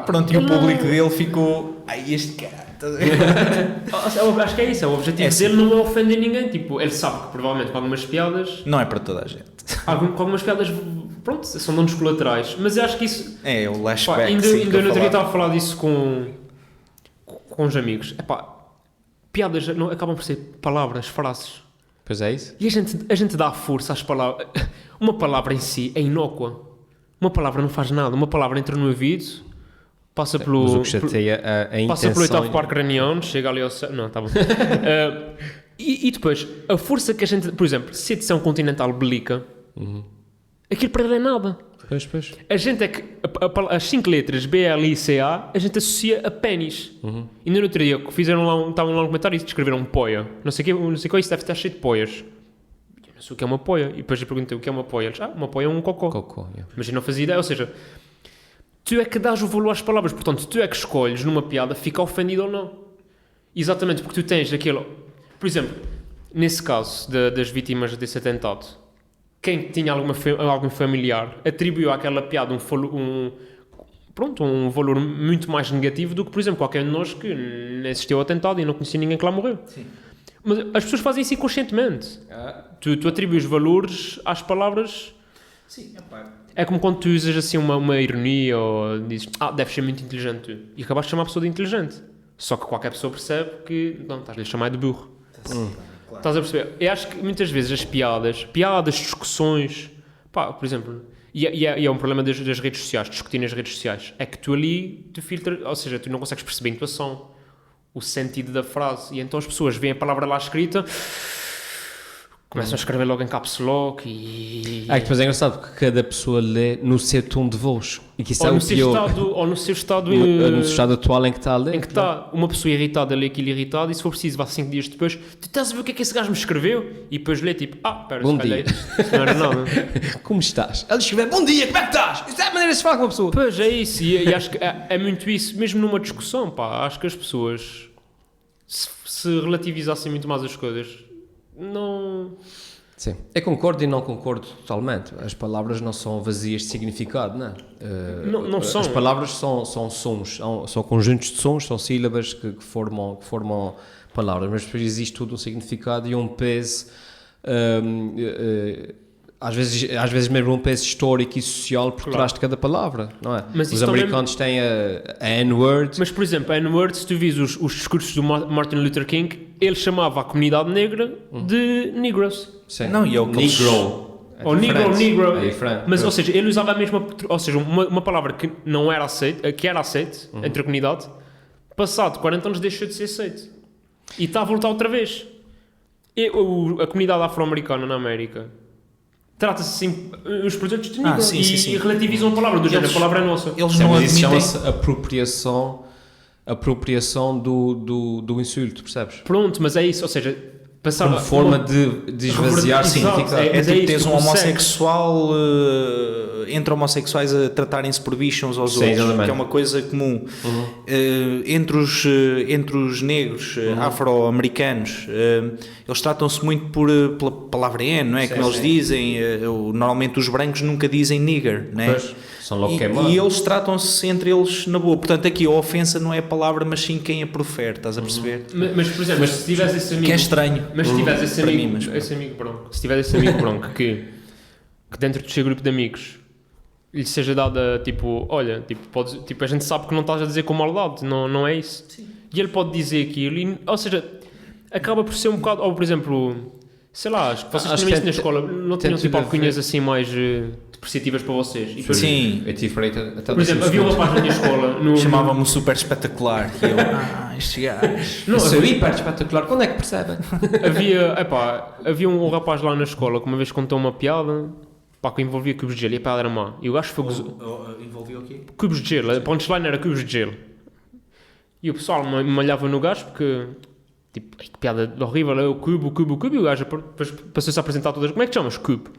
Pronto, e o público dele ficou... Ai, este cara... Acho que é isso, o objetivo dele não é ofender ninguém, tipo, ele sabe que provavelmente com algumas piadas não é para toda a gente, com algumas piadas, pronto, são danos colaterais, mas eu acho que isso é o lashback. Ainda no outro dia estava a falar disso com uns amigos, piadas não, acabam por ser palavras, frases, pois é isso, e a gente dá força às palavras. Uma palavra em si é inócua, uma palavra não faz nada, uma palavra entra no ouvido, passa pelo... Mas o que chateia a intenção... Passa pelo oitavo parque craniano, chega ali ao céu... Não, tá bom. E depois, a força que a gente... Por exemplo, se a edição continental belica, aquilo para ele é nada. Pois. A gente é que... As 5 letras B-L-I-C-A, a gente associa a pênis. E no outro dia, fizeram lá estavam lá um comentário e escreveram poia. Não sei o que, isso deve estar cheio de poias. Eu não sei o que é uma poia. E depois eu perguntei o que é uma poia. Eles, uma poia é um cocó. Mas eu não fazia ideia, ou seja... Tu é que dás o valor às palavras, portanto, tu é que escolhes numa piada ficar ofendido ou não. Exatamente, porque tu tens aquilo... Por exemplo, nesse caso das vítimas desse atentado, quem tinha algum familiar atribuiu àquela piada um valor muito mais negativo do que, por exemplo, qualquer de nós que nem assistiu ao atentado e não conhecia ninguém que lá morreu. Sim. Mas as pessoas fazem isso inconscientemente. Tu atribuis valores às palavras... Sim, é como quando tu usas assim uma ironia ou dizes, deves ser muito inteligente tu. E acabaste de chamar a pessoa de inteligente. Só que qualquer pessoa percebe que não, estás-lhe a chamar de burro. Estás a perceber? Eu acho que muitas vezes as piadas, discussões, pá, por exemplo, e é um problema das redes sociais, discutir nas redes sociais, é que tu ali, tu filtras, ou seja, tu não consegues perceber a intuação, o sentido da frase, e então as pessoas veem a palavra lá escrita, começam a escrever logo em caps lock e... É que depois é engraçado porque cada pessoa lê no seu tom de voz. E que isso é o pior. Ou no seu estado... No estado atual em que está a ler. Em que está uma pessoa irritada a ler aquilo irritado e se for preciso, vá 5 dias depois, tu estás a ver o que é que esse gajo me escreveu? E depois lê tipo, espera, bom se calhar dia. isso não era nada. Como estás? Ele escreveu, bom dia, como é que estás? Isso é a maneira de se falar com uma pessoa. Pois, é isso. E acho que é muito isso, mesmo numa discussão, pá, acho que as pessoas, se relativizassem muito mais as coisas, não... Sim, eu concordo e não concordo totalmente. As palavras não são vazias de significado, não é? Não são. As palavras são sons, são conjuntos de sons, são sílabas que formam palavras, mas depois existe tudo um significado e um peso, às vezes mesmo um peso histórico e social por trás de cada palavra, não é? Mas os americanos têm a N-word. Mas, por exemplo, a N-word, se tu vis os discursos do Martin Luther King, ele chamava a comunidade negra de Negroes. Sim. Não, e é o que eles- Negro. Ou Negro. É diferente. Mas, ou seja, ele usava a mesma... Ou seja, uma palavra que não era aceite, que era aceite entre a comunidade, passado 40 anos deixou de ser aceite. E está a voltar outra vez. A comunidade afro-americana na América trata-se assim, os projetos de Negro, sim, sim. e relativizam a palavra, do género, a palavra é nossa. Eles Sim, não mas isso admitem... chama-se apropriação do insulto, percebes? Pronto, mas é isso, ou seja, passar Como forma de esvaziar Exato, significado. é- É Mas tipo isso, teres tu um consegues. homossexual entre homossexuais a tratarem-se por bichos uns aos Sim, outros, exatamente. que é uma coisa comum. Entre os negros afro-americanos, eles tratam-se muito pela palavra N, não é? Sim, Como eles sim. dizem, normalmente os brancos nunca dizem nigger, não é? Pois, são logo queimados. E eles tratam-se entre eles na boa. Portanto, aqui a ofensa não é a palavra, mas sim quem a profere, estás a perceber? Mas, por exemplo, se tivesse esse amigo... Que é estranho. Mas se tivesse esse Para amigo, mim, mas pronto. esse amigo bronco, se tivesse esse amigo bronco que dentro do seu grupo de amigos lhe seja dada, tipo, olha, tipo, a gente sabe que não estás a dizer com maldade, não é isso. Sim. E ele pode dizer aquilo, ou seja, acaba por ser um bocado, ou por exemplo, sei lá, acho que vocês Acho tinham isso que na escola, não tinham tudo tipo a alcunhas ver. assim mais depreciativas para vocês. E depois, Sim. Eu tive feito até por exemplo, havia uma página na minha escola... No, Chamava-me um super espetacular. E eu, estes gajos. Não, eu sou hiper espetacular. Quando é que percebem? havia um rapaz lá na escola que uma vez contou uma piada, pá, que envolvia cubos de gelo e a piada era má. E o gajo foi... Envolvia o quê? Cubos de gelo, a punchline era cubos de gelo. E o pessoal malhava no gajo porque, tipo, ai, que piada horrível, é o cubo, e o gajo depois passou-se a apresentar todas, como é que te chamas? Cubo.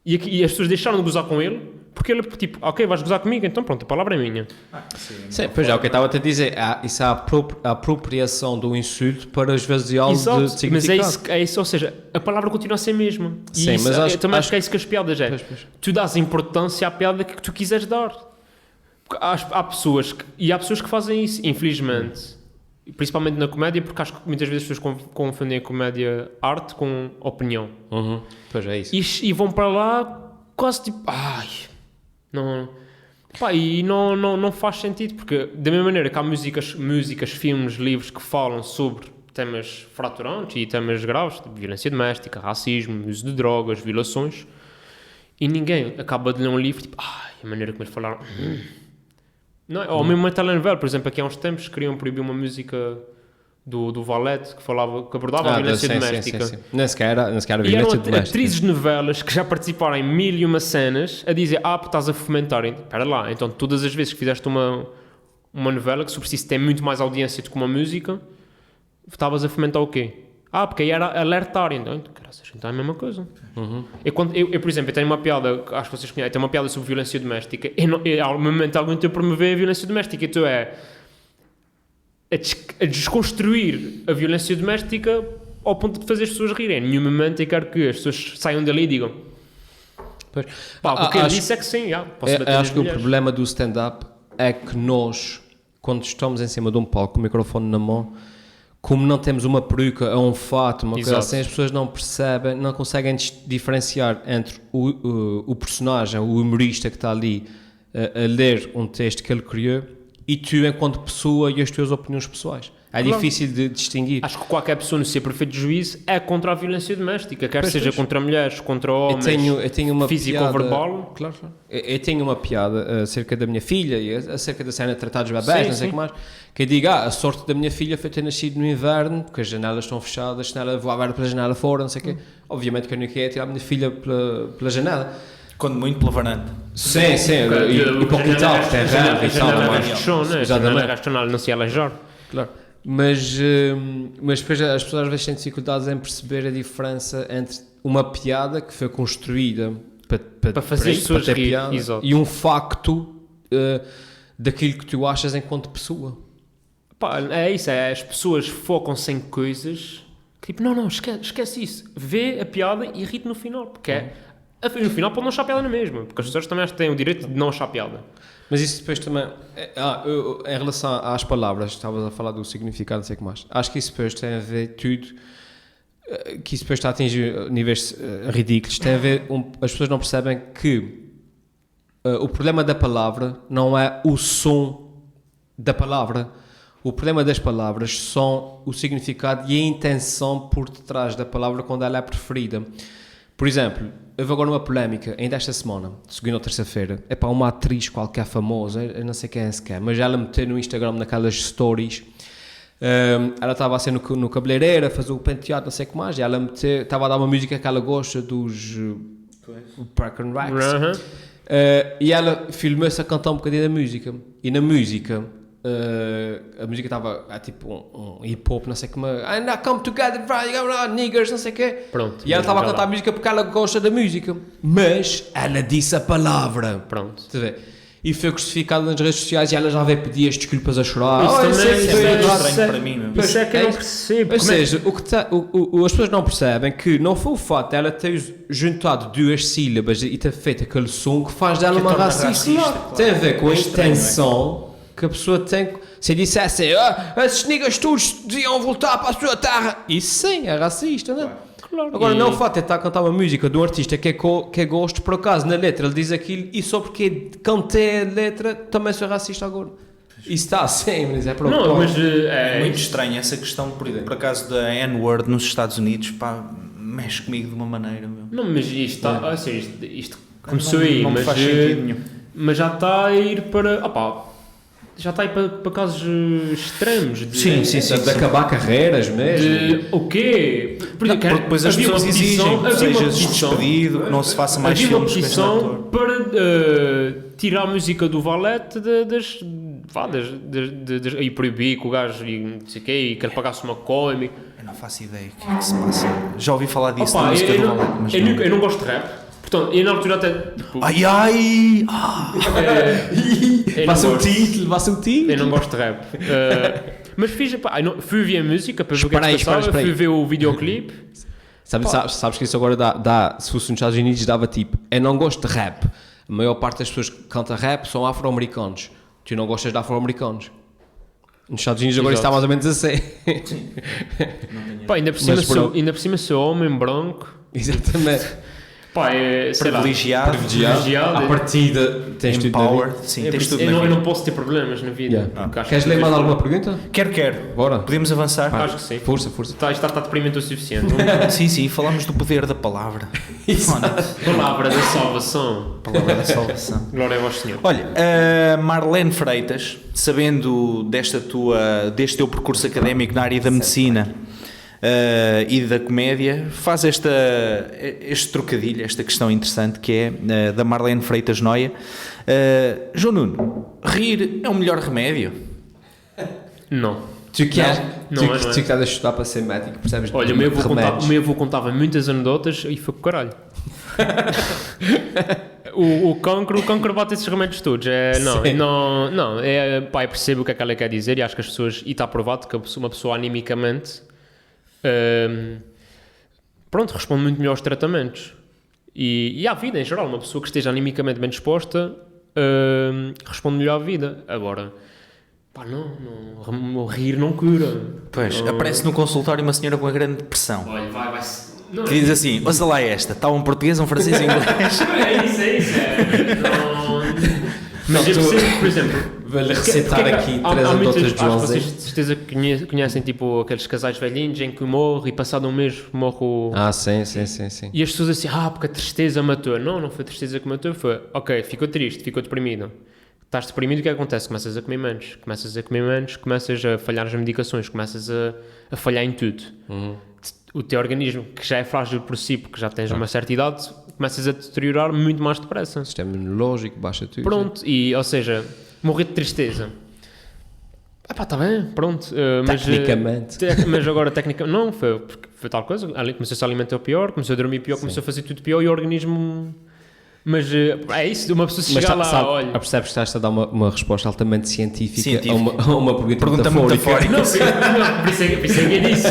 E as pessoas deixaram de gozar com ele, porque ele, tipo, ok, vais gozar comigo, então pronto, a palavra é minha. Sim, pois é, o que eu estava a te dizer. Isso é a apropriação do insulto para esvaziá-lo de Exato, significado. mas é isso, ou seja, a palavra continua a ser a mesma. E Sim, isso, mas eu também acho que é isso que as piadas é. Pois. Tu dás importância à piada que tu quiseres dar. Porque há pessoas que fazem isso, infelizmente. Principalmente na comédia, porque acho que muitas vezes as pessoas confundem a comédia arte com opinião. Pois é isso. E vão para lá quase tipo... Ai... Não... Pá, e não faz sentido, porque da mesma maneira que há músicas, filmes, livros que falam sobre temas fraturantes e temas graves, tipo violência doméstica, racismo, uso de drogas, violações, e ninguém acaba de ler um livro tipo, ai, a maneira como eles falaram... Não, ou mesmo uma telenovela, por exemplo, aqui há uns tempos queriam proibir uma música do Valete que abordava a violência doméstica. Sim. Nem sequer era E violência eram doméstica. atrizes de novelas que já participaram em 1001 cenas a dizer, estás a fomentar. Espera lá, então todas as vezes que fizeste uma novela que se preciso ter muito mais audiência do que uma música, estavas a fomentar o quê? Porque aí era alertar, então é a mesma coisa. Eu, por exemplo, eu tenho uma piada, acho que vocês conhecem, eu tenho uma piada sobre violência doméstica, e ao momento algum eu promover a violência doméstica, então a desconstruir a violência doméstica ao ponto de fazer as pessoas rirem. Em nenhum momento eu quero que as pessoas saiam dali e digam, Pois. o que eu disse é que sim, posso bater nas acho que o mulheres. problema do stand-up é que nós, quando estamos em cima de um palco com o microfone na mão, como não temos uma peruca ou um fato, uma coisa Exato. assim, as pessoas não percebem, não conseguem diferenciar entre o personagem, o humorista que está ali a ler um texto que ele criou e tu enquanto pessoa e as tuas opiniões pessoais. É difícil de distinguir. Acho que qualquer pessoa no seu perfeito juízo é contra a violência doméstica, quer Pois, seja pois. contra mulheres, contra homens, Eu tenho uma físico piada, ou verbal. Claro. Eu tenho uma piada acerca da minha filha e acerca da cena de tratar dos bebés, Sim, não sei sim. o que mais. Que eu digo, a sorte da minha filha foi ter nascido no inverno, porque as janelas estão fechadas, senão ela voava pela janela fora, não sei o quê. Obviamente que eu não queria tirar a minha filha pela janela. Quando muito pela varanda. Sim, e para o quintal, que tem rã e tal. Exatamente. Não se alejar. Claro. Mas depois as pessoas às vezes têm dificuldades em perceber a diferença entre uma piada que foi construída Para fazer as pessoas ter rir, piada exato. e um facto daquilo que tu achas enquanto pessoa. Pá, é isso, as pessoas focam-se em coisas que tipo, não, esquece isso. Vê a piada e ri-te no final, porque no final pode não achar piada na mesma, porque as pessoas também acho que têm o direito de não achar piada. Mas isso depois também, em relação às palavras, estavas a falar do significado, não sei o que mais, acho que isso depois tem a ver tudo, que isso depois está a atingir níveis ridículos, tem a ver, as pessoas não percebem que o problema da palavra não é o som da palavra, o problema das palavras são o significado e a intenção por detrás da palavra quando ela é preferida. Por exemplo, houve agora uma polémica, ainda esta semana, segunda ou terça-feira, é para uma atriz qualquer famosa, eu não sei quem é sequer, mas ela meteu no Instagram naquelas stories, ela estava a ser no cabeleireiro, a fazer o penteado, não sei o que mais, e ela estava a dar uma música que ela gosta dos Park and Recs, e ela filmou-se a cantar um bocadinho da música, e na música, a música estava tipo um hip-hop, não sei como, and I come together, niggers, não sei o quê. Pronto, E ela estava a cantar a música porque ela gosta da música, mas ela disse a palavra. Pronto. E foi crucificada nas redes sociais e ela já veio pedir as desculpas a chorar. Isso também é estranho para mim, meu. Isso é que eu não percebo. Ou seja, as pessoas não percebem que não foi o fato dela ter juntado duas sílabas e ter feito aquele som que faz dela uma racista. Claro. Tem a ver com a Estranho, intenção que a pessoa tem. Se dissesse esses niggas todos deviam voltar para a sua terra, isso sim é racista, não é? Claro. Agora, não o fato de estar a cantar uma música de um artista que é gosto, por acaso, na letra ele diz aquilo e só porque cantei a letra também sou racista agora. Isso está assim, mas é para Não, mas É muito estranho essa questão, por acaso, da N-word nos Estados Unidos, pá, mexe comigo de uma maneira, meu. Não, mas isto está. Isto começou aí, não me mas, faz sentido nenhum. mas já está a ir para. Já está a ir para casos extremos. de acabar carreiras mesmo. De o quê? Porque depois as pessoas exigem que sejas despedido, que não se faça mais havia uma filmes com este petição ator. para tirar a música do Valete e proibir que o gajo e não sei o quê, e que ele pagasse uma coima. Eu não faço ideia o que é que se passa. Já ouvi falar disso Opa, na música do Valete, mas não. eu não gosto de rap. Portanto, eu na altura até... Tipo, Passa um título. Eu não gosto de rap. Mas fui ver a música para ver o que é que se Espera passava, aí. fui ver o videoclipe. Sabes que isso agora dá, se fosse nos Estados Unidos, dava tipo, eu não gosto de rap. A maior parte das pessoas que cantam rap são afro-americanos. Tu não gostas de afro-americanos. Nos Estados Unidos agora isso está mais ou menos assim. Ainda por cima sou homem branco. Exatamente. Privilegiado. À partida tens tudo na vida. Empowered. Sim, tens tudo na Eu vida. não posso ter problemas na vida. Queres ler mais alguma pergunta? Quero. Bora. Podemos avançar? Acho que sim. Força. Isto está deprimente o suficiente. Sim, falamos do poder da palavra. Palavra da salvação. Palavra da salvação. Glória a vós, Senhor. Olha, a Marlene Freitas, sabendo deste teu percurso académico na área da medicina e da comédia, faz este trocadilho, esta questão interessante que é da Marlene Freitas Noia. João Nuno, rir é o melhor remédio? Não. Tu estás a estudar para ser médico, percebes? Olha, o meu avô contava muitas anedotas e foi com caralho. o cancro bate esses remédios todos. Eu percebo o que é que ela quer dizer e acho que as pessoas, e está provado que uma pessoa animicamente responde muito melhor aos tratamentos e à vida em geral. Uma pessoa que esteja animicamente bem disposta responde melhor à vida. Agora, o rir não cura. Pois, aparece no consultório uma senhora com uma grande depressão. Olha, vai que diz assim, ouça lá esta, está um português, um francês e um inglês. É isso. Mas eu percebo, por exemplo, Vou-lhe receitar aqui há 3 muitas, anedotas de João acho que Zé. vocês de certeza que conhecem tipo aqueles casais velhinhos em que morre e passado um mês morre o... Ah, sim. E as pessoas assim, porque a tristeza matou. Não foi a tristeza que matou, foi, ok, ficou triste, ficou deprimido. Estás deprimido, o que acontece? Começas a comer menos, começas a falhar nas medicações, começas a falhar em tudo. O teu organismo, que já é frágil por si, porque já tens uma certa idade, começas a deteriorar muito mais depressa. O sistema imunológico baixa tudo. Pronto, e, ou seja, morrer de tristeza. Está bem, pronto. Tecnicamente. Mas agora, tecnicamente, não, foi tal coisa. Começou-se a alimentar pior, começou a dormir pior, começou a fazer tudo pior e o organismo... Mas é isso, uma pessoa se chegar lá, olha... Percebes que estás a dar uma resposta altamente científica. A uma Pergunta metafórica. Não, por isso é que eu disse,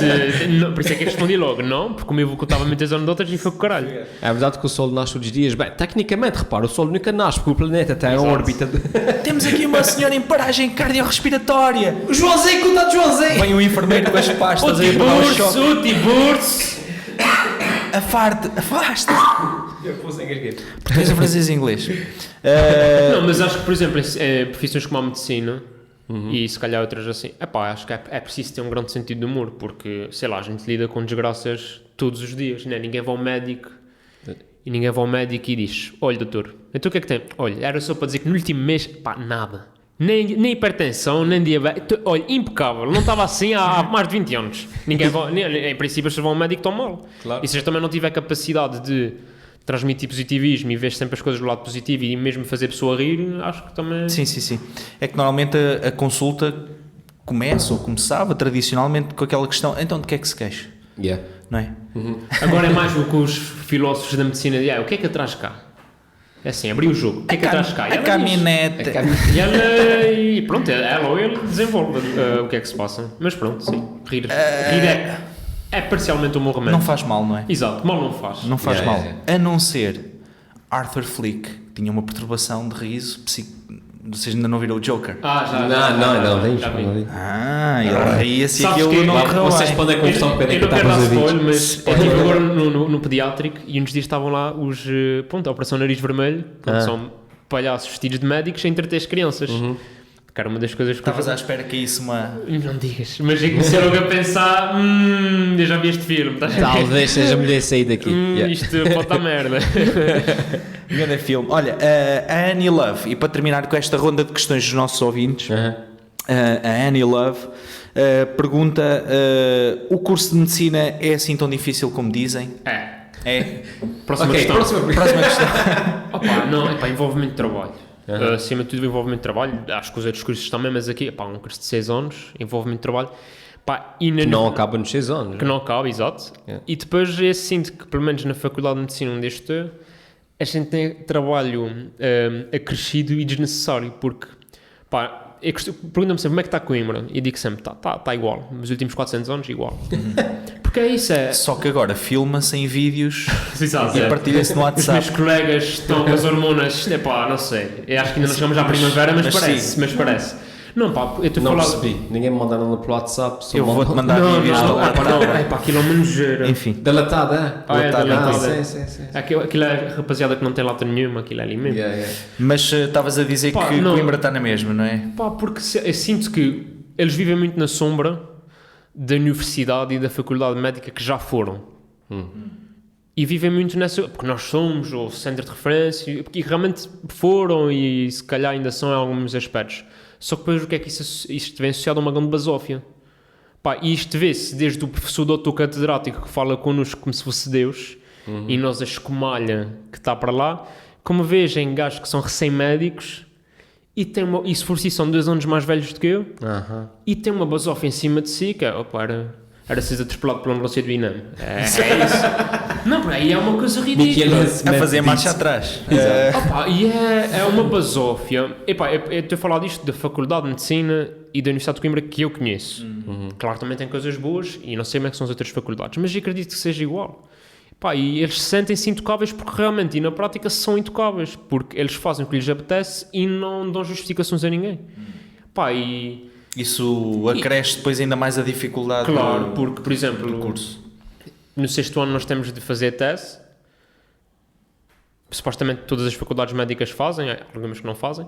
por isso é que eu respondi logo, não, porque como eu contava muitas anedotas e foi com o caralho. É verdade que o Sol nasce todos os dias. Bem, tecnicamente, repara, o Sol nunca nasce porque o planeta tem a órbita de... Temos aqui uma senhora em paragem cardiorrespiratória. O João Zé, cuidado, João Zé! Vem um enfermeiro com as pastas aí para dar o choque. O Tiburcio! Afasta. Eu vou sem gasgueiro. Português, francês e inglês. Não, mas acho que, por exemplo, profissões como a medicina e se calhar outras assim, acho que é preciso ter um grande sentido de humor, porque, sei lá, a gente lida com desgraças todos os dias, né? Ninguém vai ao médico e diz, olha doutor, então o que é que tem? Olha, era só para dizer que no último mês, nada. Nem hipertensão, nem diabetes, olha, impecável, não estava assim há mais de 20 anos. Ninguém vai, em princípio, se vão ao médico, estão mal. Claro. E se também não tiver capacidade de transmitir positivismo e ver sempre as coisas do lado positivo e mesmo fazer a pessoa rir, acho que também... Sim. É que normalmente a consulta começava tradicionalmente com aquela questão, então de que é que se queixa? Yeah. Não é? Agora é mais o que os filósofos da medicina dizem, o que é que atrás cá? É assim, abrir o jogo, o que é que atrás cá? A caminhonete. E pronto, ela ou ele desenvolve o que é que se passa. Mas pronto, sim, rir é parcialmente humor romântico. Não faz mal, não é? Exato, mal não faz. Não faz mal. A não ser Arthur Flick, que tinha uma perturbação de riso. Vocês ainda não viram o Joker? Já. Não, Já vi. Ele ria-se e aquilo que não correu vocês bem. podem conversar um bocadinho Eu não que quero dar está spoiler, mas eu estive agora no pediátrico e uns dias estavam lá os, a Operação Nariz Vermelho, que são palhaços vestidos de médicos a entreter as crianças. Que era uma das coisas que... Estavas à espera que isso uma... Não digas, mas eu comecei logo a pensar, eu já vi este filme, tá? Talvez seja melhor sair daqui. Isto pode dar merda. Grande filme. Olha, a Annie Love, e para terminar com esta ronda de questões dos nossos ouvintes, a Annie Love pergunta, o curso de medicina é assim tão difícil como dizem? É? Próxima Ok, questão. Próxima questão. Envolve muito trabalho. Acima de tudo envolve muito trabalho. Acho que os outros cursos também, mas aqui, um curso de 6 anos envolve muito trabalho. E Que não acaba nos 6 anos. Que não acaba, exato. E depois eu sinto que, pelo menos na Faculdade de Medicina onde estou, a gente tem trabalho acrescido e desnecessário, porque, perguntam-me sempre como é que está Coimbra, e digo sempre, está igual, nos últimos 400 anos igual. Porque é isso, Só que agora filma-se em vídeos Exato, e partilha-se no Os WhatsApp. meus colegas estão com as hormonas, não sei, eu acho que ainda não chegamos à primavera, mas parece. Não, eu estou a Não falar... percebi. Ninguém me manda nada pelo WhatsApp. Eu vou-te mandar Não, vídeos no aquilo é uma nojeira. Enfim. Da latada, é? Da latada. Sim. Aquilo é rapaziada que não tem lata nenhuma, aquilo é ali mesmo. Mas estavas a dizer que Coimbra está na mesma, não é? Porque eu sinto que eles vivem muito na sombra da universidade e da faculdade médica que já foram. E vivem muito nessa... Porque nós somos o centro de referência, porque realmente foram e se calhar ainda são em alguns aspectos. Só que depois o que é que isto vem associado a uma grande basófia? E isto vê-se desde o professor doutor catedrático que fala connosco como se fosse Deus e nós a escumalha que está para lá, como vejo em gajos que são recém-médicos e se for assim são 2 anos mais velhos do que eu e tem uma basófia em cima de si que era ser atropelado pela ambulância do INAM. É isso. Não, por aí é uma coisa ridícula. A fazer marcha atrás. E é uma basófia. Eu estou a falar disto da Faculdade de Medicina e da Universidade de Coimbra que eu conheço. Claro, também tem coisas boas e não sei como é que são as outras faculdades, mas eu acredito que seja igual. E eles sentem-se intocáveis porque realmente, e na prática, são intocáveis, porque eles fazem o que lhes apetece e não dão justificações a ninguém. Isso acresce depois ainda mais a dificuldade porque, por exemplo, do curso. No 6º ano nós temos de fazer a tese. Supostamente todas as faculdades médicas fazem, há algumas que não fazem.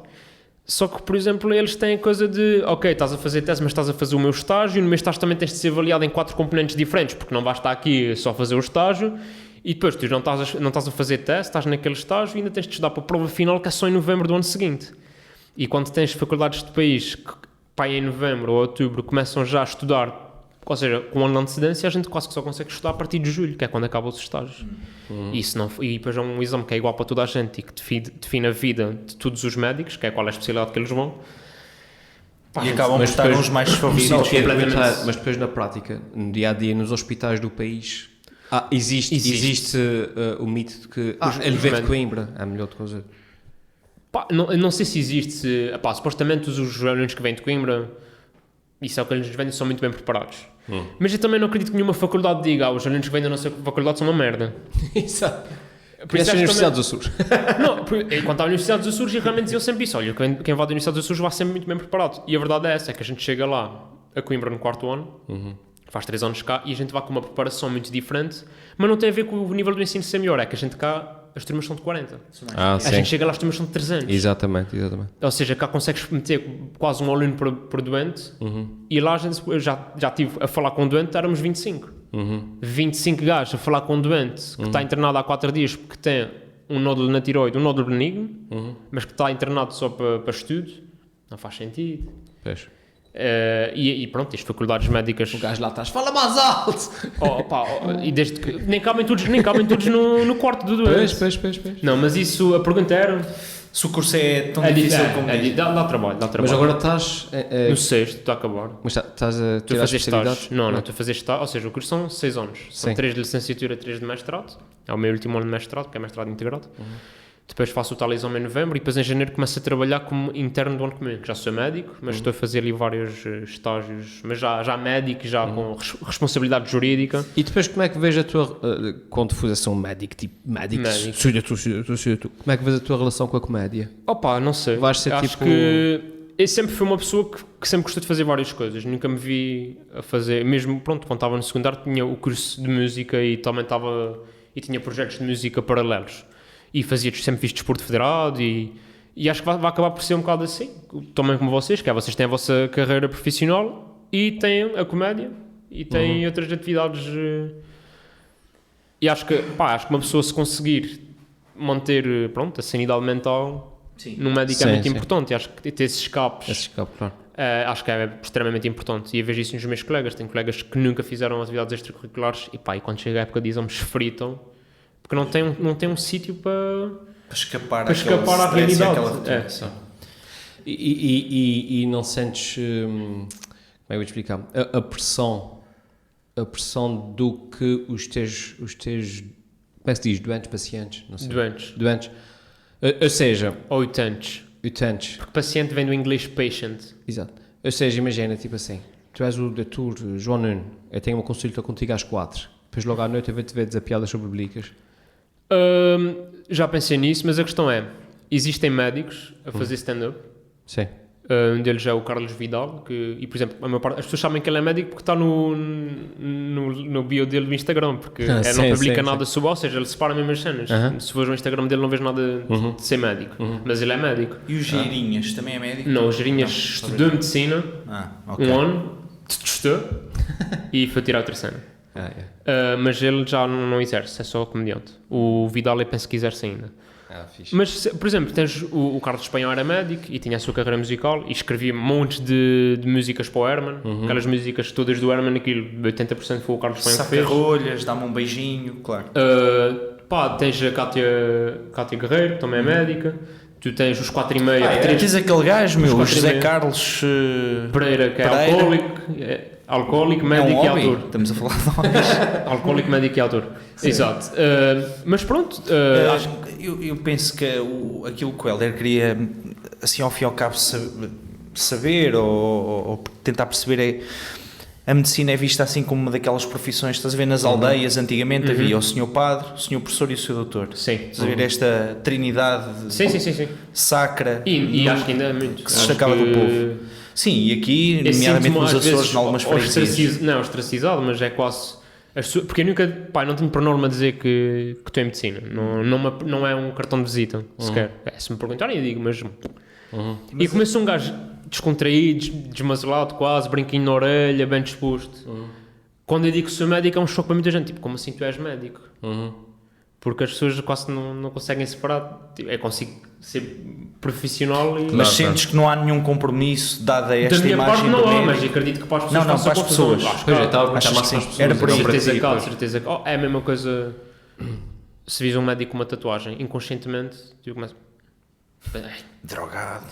Só que, por exemplo, eles têm a coisa de, ok, estás a fazer tese, mas estás a fazer o meu estágio, no meu estágio também tens de ser avaliado em 4 componentes diferentes, porque não vais estar aqui só a fazer o estágio, e depois tu não estás a fazer tese, estás naquele estágio e ainda tens de estudar para a prova final, que é só em novembro do ano seguinte. E quando tens faculdades de país que, pá, em novembro ou outubro começam já a estudar, ou seja, com um ano de antecedência, a gente quase que só consegue estudar a partir de julho, que é quando acabam os estágios. E depois é um exame que é igual para toda a gente e que define a vida de todos os médicos, que é qual é a especialidade que eles vão. Pá, E acabam por estar uns mais desfavorecidos. Mas depois na prática, no dia-a-dia, nos hospitais do país, existe o mito de que ele veio de Coimbra, é a melhor coisa. Pá, não sei se existe, pá, supostamente os alunos que vêm de Coimbra, isso é o que eles vendem, são muito bem preparados. Mas eu também não acredito que nenhuma faculdade diga, os alunos que vêm da nossa faculdade são uma merda. Exato. Por isso a acho Universidade também- dos Açores. Não, quanto à Universidade dos Açores, realmente diziam sempre isso. Olha, quem vai da Universidade dos Açores vai sempre muito bem preparado. E a verdade é essa, é que a gente chega lá, a Coimbra, no 4º ano, faz 3 anos cá, e a gente vai com uma preparação muito diferente, mas não tem a ver com o nível do ensino ser melhor, é que a gente cá, as turmas são de 40. A gente chega lá, as turmas são de 300. Exatamente. Ou seja, cá consegues meter quase um aluno por doente, e lá a gente, eu já estive a falar com um doente, éramos 25. 25 gajos a falar com um doente que está internado há 4 dias porque tem um nódulo na tiroide, um nódulo benigno, mas que está internado só para estudo, não faz sentido. Pois. E pronto, as faculdades médicas. O gajo lá atrás, fala mais alto! E desde que nem cabem todos no quarto do doente. Pois. Não, mas isso, a pergunta era. Se o curso é tão difícil como diz. Dá trabalho. Mas agora estás... No 6º, está a acabar. Mas estás a Estou a tirar a fazer especialidade? estágio. Não, estou a fazer estágio. Ou seja, o curso são 6 anos. São Sim. 3 de licenciatura, 3 de mestrado. É o meu último ano de mestrado, porque é mestrado integrado. Depois faço o tal exame em novembro e depois em janeiro começo a trabalhar como interno do ano comum, que já sou médico, mas estou a fazer ali vários estágios, mas já médico, já com responsabilidade jurídica. E depois como é que vês a tua... quando fores a um médico, tipo médico. Tu. Como é que vês a tua relação com a comédia? Opa, não sei. Vais ser Acho tipo- que eu sempre fui uma pessoa que sempre gostou de fazer várias coisas. Nunca me vi a fazer... Mesmo, pronto, quando estava no secundário tinha o curso de música e também estava... E tinha projetos de música paralelos. E sempre fiz desporto federado e acho que vai acabar por ser um bocado assim. Também como vocês, que é vocês têm a vossa carreira profissional e têm a comédia e têm outras atividades. E acho que uma pessoa se conseguir manter, pronto, a sanidade mental num médico é muito importante. E acho que ter esses escapes, claro. acho que é extremamente importante. E eu vejo isso nos meus colegas. Tenho colegas que nunca fizeram atividades extracurriculares e quando chega a época de exames fritam porque não tem um sítio para escapar à realidade. E não sentes... como é que eu vou te explicar? A pressão do que os teus como é que se diz? Doentes, pacientes? Não sei. Doentes. Ou seja... Ou utentes. Porque paciente vem do inglês patient. Exato. Ou seja, imagina, tipo assim, tu és o doutor João Nuno, eu tenho uma consulta contigo às 4, depois logo à noite eu vou-te ver desapiadas sobre bíblicas. Já pensei nisso, mas a questão é, existem médicos a fazer stand-up. Sim. Um deles é o Carlos Vidal, e por exemplo, as pessoas sabem que ele é médico porque está no bio dele no Instagram, porque não publica nada sobre, ou seja, ele separa mesmo as cenas. Se fores no Instagram dele não vês nada de ser médico, mas ele é médico. E o Geirinhas também é médico? Não, o Geirinhas estudou medicina, okay. um ano, testou e foi tirar outra cena. Mas ele já não exerce, é só comediante. O Vidal eu penso que exerce ainda. Fixe. Mas, por exemplo, tens o Carlos Espanhol era médico e tinha a sua carreira musical e escrevia montes de músicas para o Herman. Aquelas músicas todas do Herman, aquilo 80% foi o Carlos Espanhol que fez. Saca-rolhas, dá-me um beijinho, claro. Tens a Cátia Guerreiro, que também é médica. Tu tens os 4,5. Tens aquele gajo, o José Carlos Pereira, que é alcoólico, médico e autor. Estamos a falar de hobbies. Alcoólico, médico e autor. Sim. Exato. Mas pronto. Eu penso que aquilo que o Helder queria, assim ao fim e ao cabo, saber ou tentar perceber é... A medicina é vista assim como uma daquelas profissões, estás a ver, nas aldeias antigamente havia o senhor padre, o senhor professor e o senhor doutor. Sim. Estás a ver esta trinidade sacra. E acho que ainda é muito. Que se destacava do povo. Sim, e aqui, nomeadamente nos Açores, em algumas freguesias. Não, ostracizado, mas é quase... Porque eu nunca... não tenho por norma dizer que estou em medicina. Não é um cartão de visita, sequer. Se me perguntarem eu digo, mas... E começa um gajo descontraído, desmazelado quase, brinquinho na orelha, bem disposto. Quando eu digo que sou médico é um choque para muita gente, tipo, como assim tu és médico? Porque as pessoas quase não conseguem separar. Tipo, eu consigo ser profissional e... Mas sentes que não há nenhum compromisso dado a esta da minha imagem parte do não há, médico? mas acredito que para as pessoas Não, faça para as confusão. pessoas. Acho que Pois, eu há. estava a perguntar Achas mais que para as sim? pessoas. Era por aí. não para Certeza ti, que há, pois. certeza que é a mesma coisa. Se vis um médico com uma tatuagem, inconscientemente, tu começas. Drogado.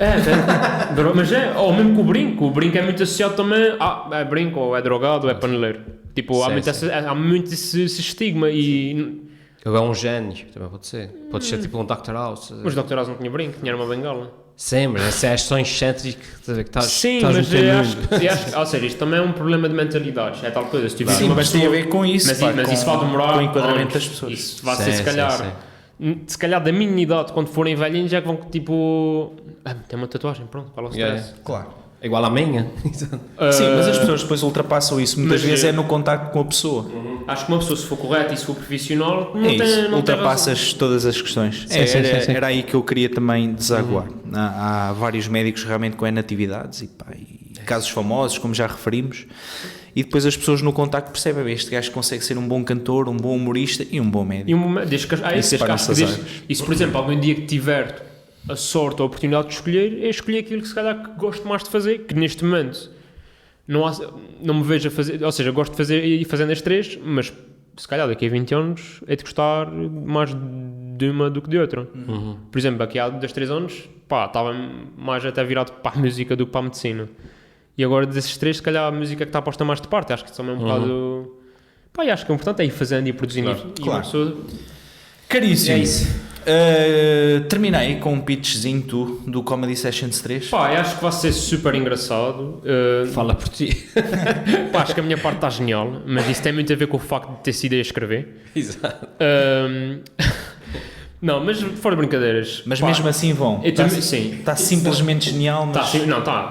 Mas ou mesmo com o brinco é muito associado também. É brinco, ou é drogado, ou é paneleiro. Tipo, há Sim, muito, sim. há muito esse estigma e. Ele é um gênio, também pode ser. Pode ser tipo um Dr. House. Os doutorados não tinham brinco, tinha uma bengala. Sim, mas és só excêntrico, estás a ver, que estás, Sim, estás mas no teu eu mundo. acho, ou seja, isto também é um problema de mentalidades, é tal coisa. Se tu vires Sim, uma mas tem a pessoa- ver com isso, mas, pá, mas com- isso vai demorar com o enquadramento anos. das pessoas. Isso vai Sim, ser, se sim, calhar, se calhar da minha idade, quando forem velhinhos, já que vão tipo. Tem uma tatuagem, pronto, para o Yeah, stress. Claro. É igual à minha. Sim, mas as pessoas depois ultrapassam isso. Muitas mas, vezes é no contacto com a pessoa. Acho que uma pessoa, se for correta e se for profissional, não É isso. tem. Não Ultrapassas todas as questões. Sim, sim, sim, sim. Era aí que eu queria também desaguar. Há vários médicos realmente com natividades e casos famosos, como já referimos. E depois as pessoas no contacto percebem: este gajo consegue ser um bom cantor, um bom humorista e um bom médico. E um momento, desde que, E separam-se as áreas. e se, por exemplo, algum dia que tiver a sorte ou a oportunidade de escolher, é escolher aquilo que se calhar que gosto mais de fazer, que neste momento não me vejo a fazer, ou seja, gosto de fazer e fazendo as três, mas se calhar daqui a 20 anos é de gostar mais de uma do que de outra. Por exemplo, aqui há 2, 3 anos, pá, estava mais até virado para a música do que para a medicina. E agora desses três, se calhar a música que está posta mais de parte, acho que também é um bocado... Pá, e acho que é importante é ir fazendo e ir produzindo. Claro. E uma pessoa... Caríssimo. É isso. Terminei com um pitchzinho do Comedy Sessions 3. Pá, eu acho que vai ser super engraçado. Fala por ti. Pá, acho que a minha parte está genial, mas isso tem muito a ver com o facto de ter sido eu a escrever. Exato. Não, mas fora brincadeiras. Mas pá, mesmo assim vão. eu também- sim. Está simplesmente genial, mas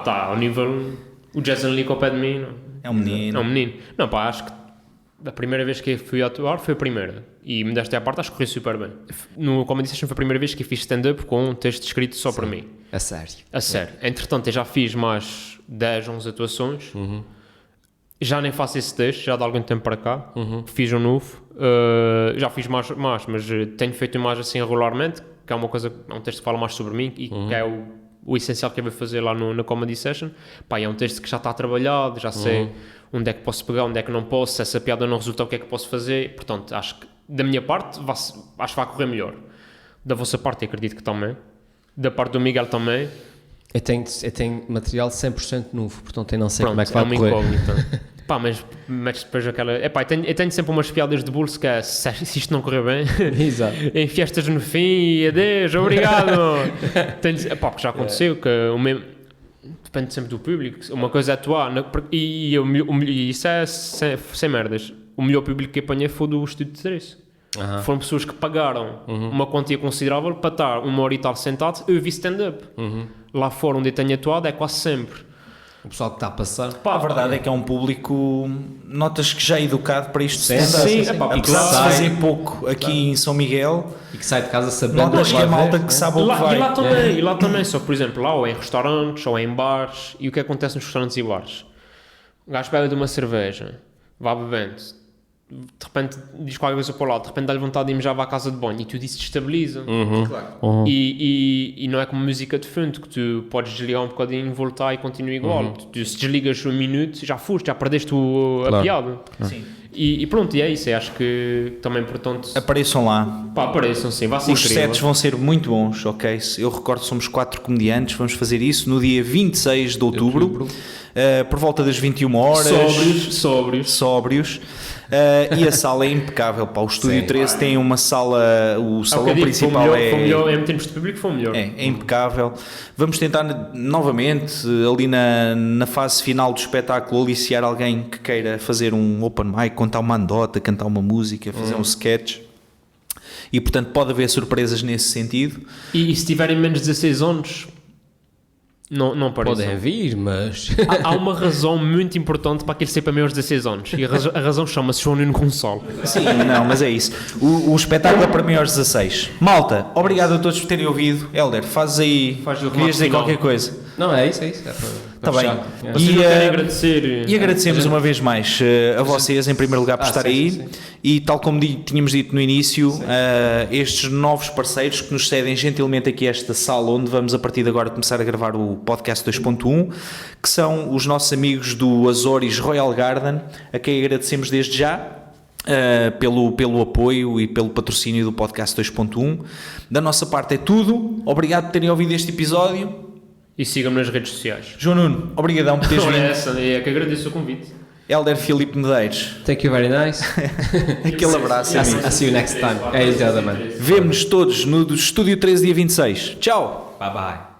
Tá ao nível. O Jason Lee ao pé de mim. é um menino. É um menino. Não, pá, acho que a primeira vez que eu fui atuar foi a primeira. E me deste à parte, acho que correu super bem. No Comedy Session foi a primeira vez que eu fiz stand-up com um texto escrito só para mim. É sério. A sério. Entretanto, eu já fiz mais 10, 11 atuações. Já nem faço esse texto, já de algum tempo para cá. Fiz um novo. Já fiz mais mas tenho feito mais assim regularmente, que é uma coisa, é um texto que fala mais sobre mim e que é o essencial que eu vou fazer lá na Comedy Session. Pá, é um texto que já está trabalhado, já sei onde é que posso pegar, onde é que não posso, se essa piada não resulta, o que é que posso fazer. Portanto, acho que da minha parte acho que vai correr melhor. Da vossa parte, eu acredito que também. Da parte do Miguel também. Eu tenho material 100% novo, portanto eu não sei Pronto, como é que vai uma correr. incógnita. Pá, mas depois aquela... Epá, eu tenho sempre umas piadas de bolso que é, se isto não correr bem, Exato. em festas no fim e adeus, obrigado. Epá, porque já aconteceu que o mesmo... Depende sempre do público. Uma coisa é atuar e isso é sem merdas. O melhor público que apanhei foi do Estúdio de Três. Foram pessoas que pagaram uma quantia considerável para estar 1 hora e tal sentado. Eu vi stand-up. Lá fora onde eu tenho atuado é quase sempre. O pessoal que está a passar. Pá, a verdade é que é um público, notas que já é educado para isto de Sim, stand-up. sim, epá, Apesar de claro. fazer pouco aqui em São Miguel, E que sai de casa sabendo notas que vai é malta ver, que né? sabe o que Lá, vai. e lá também, só por exemplo, lá ou é em restaurantes ou é em bares. E o que acontece nos restaurantes e bares? O gajo pega de uma cerveja, vai bebendo, de repente diz qualquer coisa para o lado, de repente dá-lhe vontade de ir já à casa de banho e tudo isso destabiliza. E não é como música de fundo que tu podes desligar um bocadinho, voltar e continua igual. Tu se desligas um minuto, já foste, já perdeste a Claro. piada. Sim. E pronto, e é isso. Eu acho que também é importante. Apareçam lá. Pá, apareçam sim, vai ser Os incrível. sets vão ser muito bons, ok? Eu recordo que somos 4 comediantes, vamos fazer isso no dia 26 de outubro, por volta das 21 horas. Sóbrios. E a sala é impecável, pá. O Estúdio Sim. 13 tem uma sala, o salão principal foi melhor, em termos de público foi melhor. é impecável. Vamos tentar novamente, ali na fase final do espetáculo, aliciar alguém que queira fazer um open mic, contar uma anedota, cantar uma música, fazer um sketch. E portanto pode haver surpresas nesse sentido. E se tiverem menos de 16 anos, Não pareçam. Podem vir, mas... Há uma razão muito importante para aquele ser para maiores de 16 anos. E a razão chama-se João Nuno Gonçalo. Sim, não, mas é isso. O espetáculo é para maiores de 16. Malta, obrigado a todos por terem ouvido. Helder, faz aí. Faz o remate Querias dizer final. qualquer coisa? Não, é isso. É Está bem. Vocês não querem agradecer... E agradecemos uma vez mais a vocês, em primeiro lugar, por estar aí. sim. E tal como tínhamos dito no início, estes novos parceiros que nos cedem gentilmente aqui esta sala, onde vamos a partir de agora começar a gravar o podcast 2.1, que são os nossos amigos do Azores Royal Garden, a quem agradecemos desde já. Pelo apoio e pelo patrocínio do podcast 2.1. Da nossa parte é tudo. Obrigado por terem ouvido este episódio. E sigam-me nas redes sociais. João Nuno, obrigadão por teres Ora, vindo. essa, é que agradeço o convite. Helder Filipe Medeiros, Thank you very nice. aquele abraço, amigo. I'll see you next time. É isso, man. Vemo-nos todos no Estúdio 13, dia 26. Tchau! Bye bye.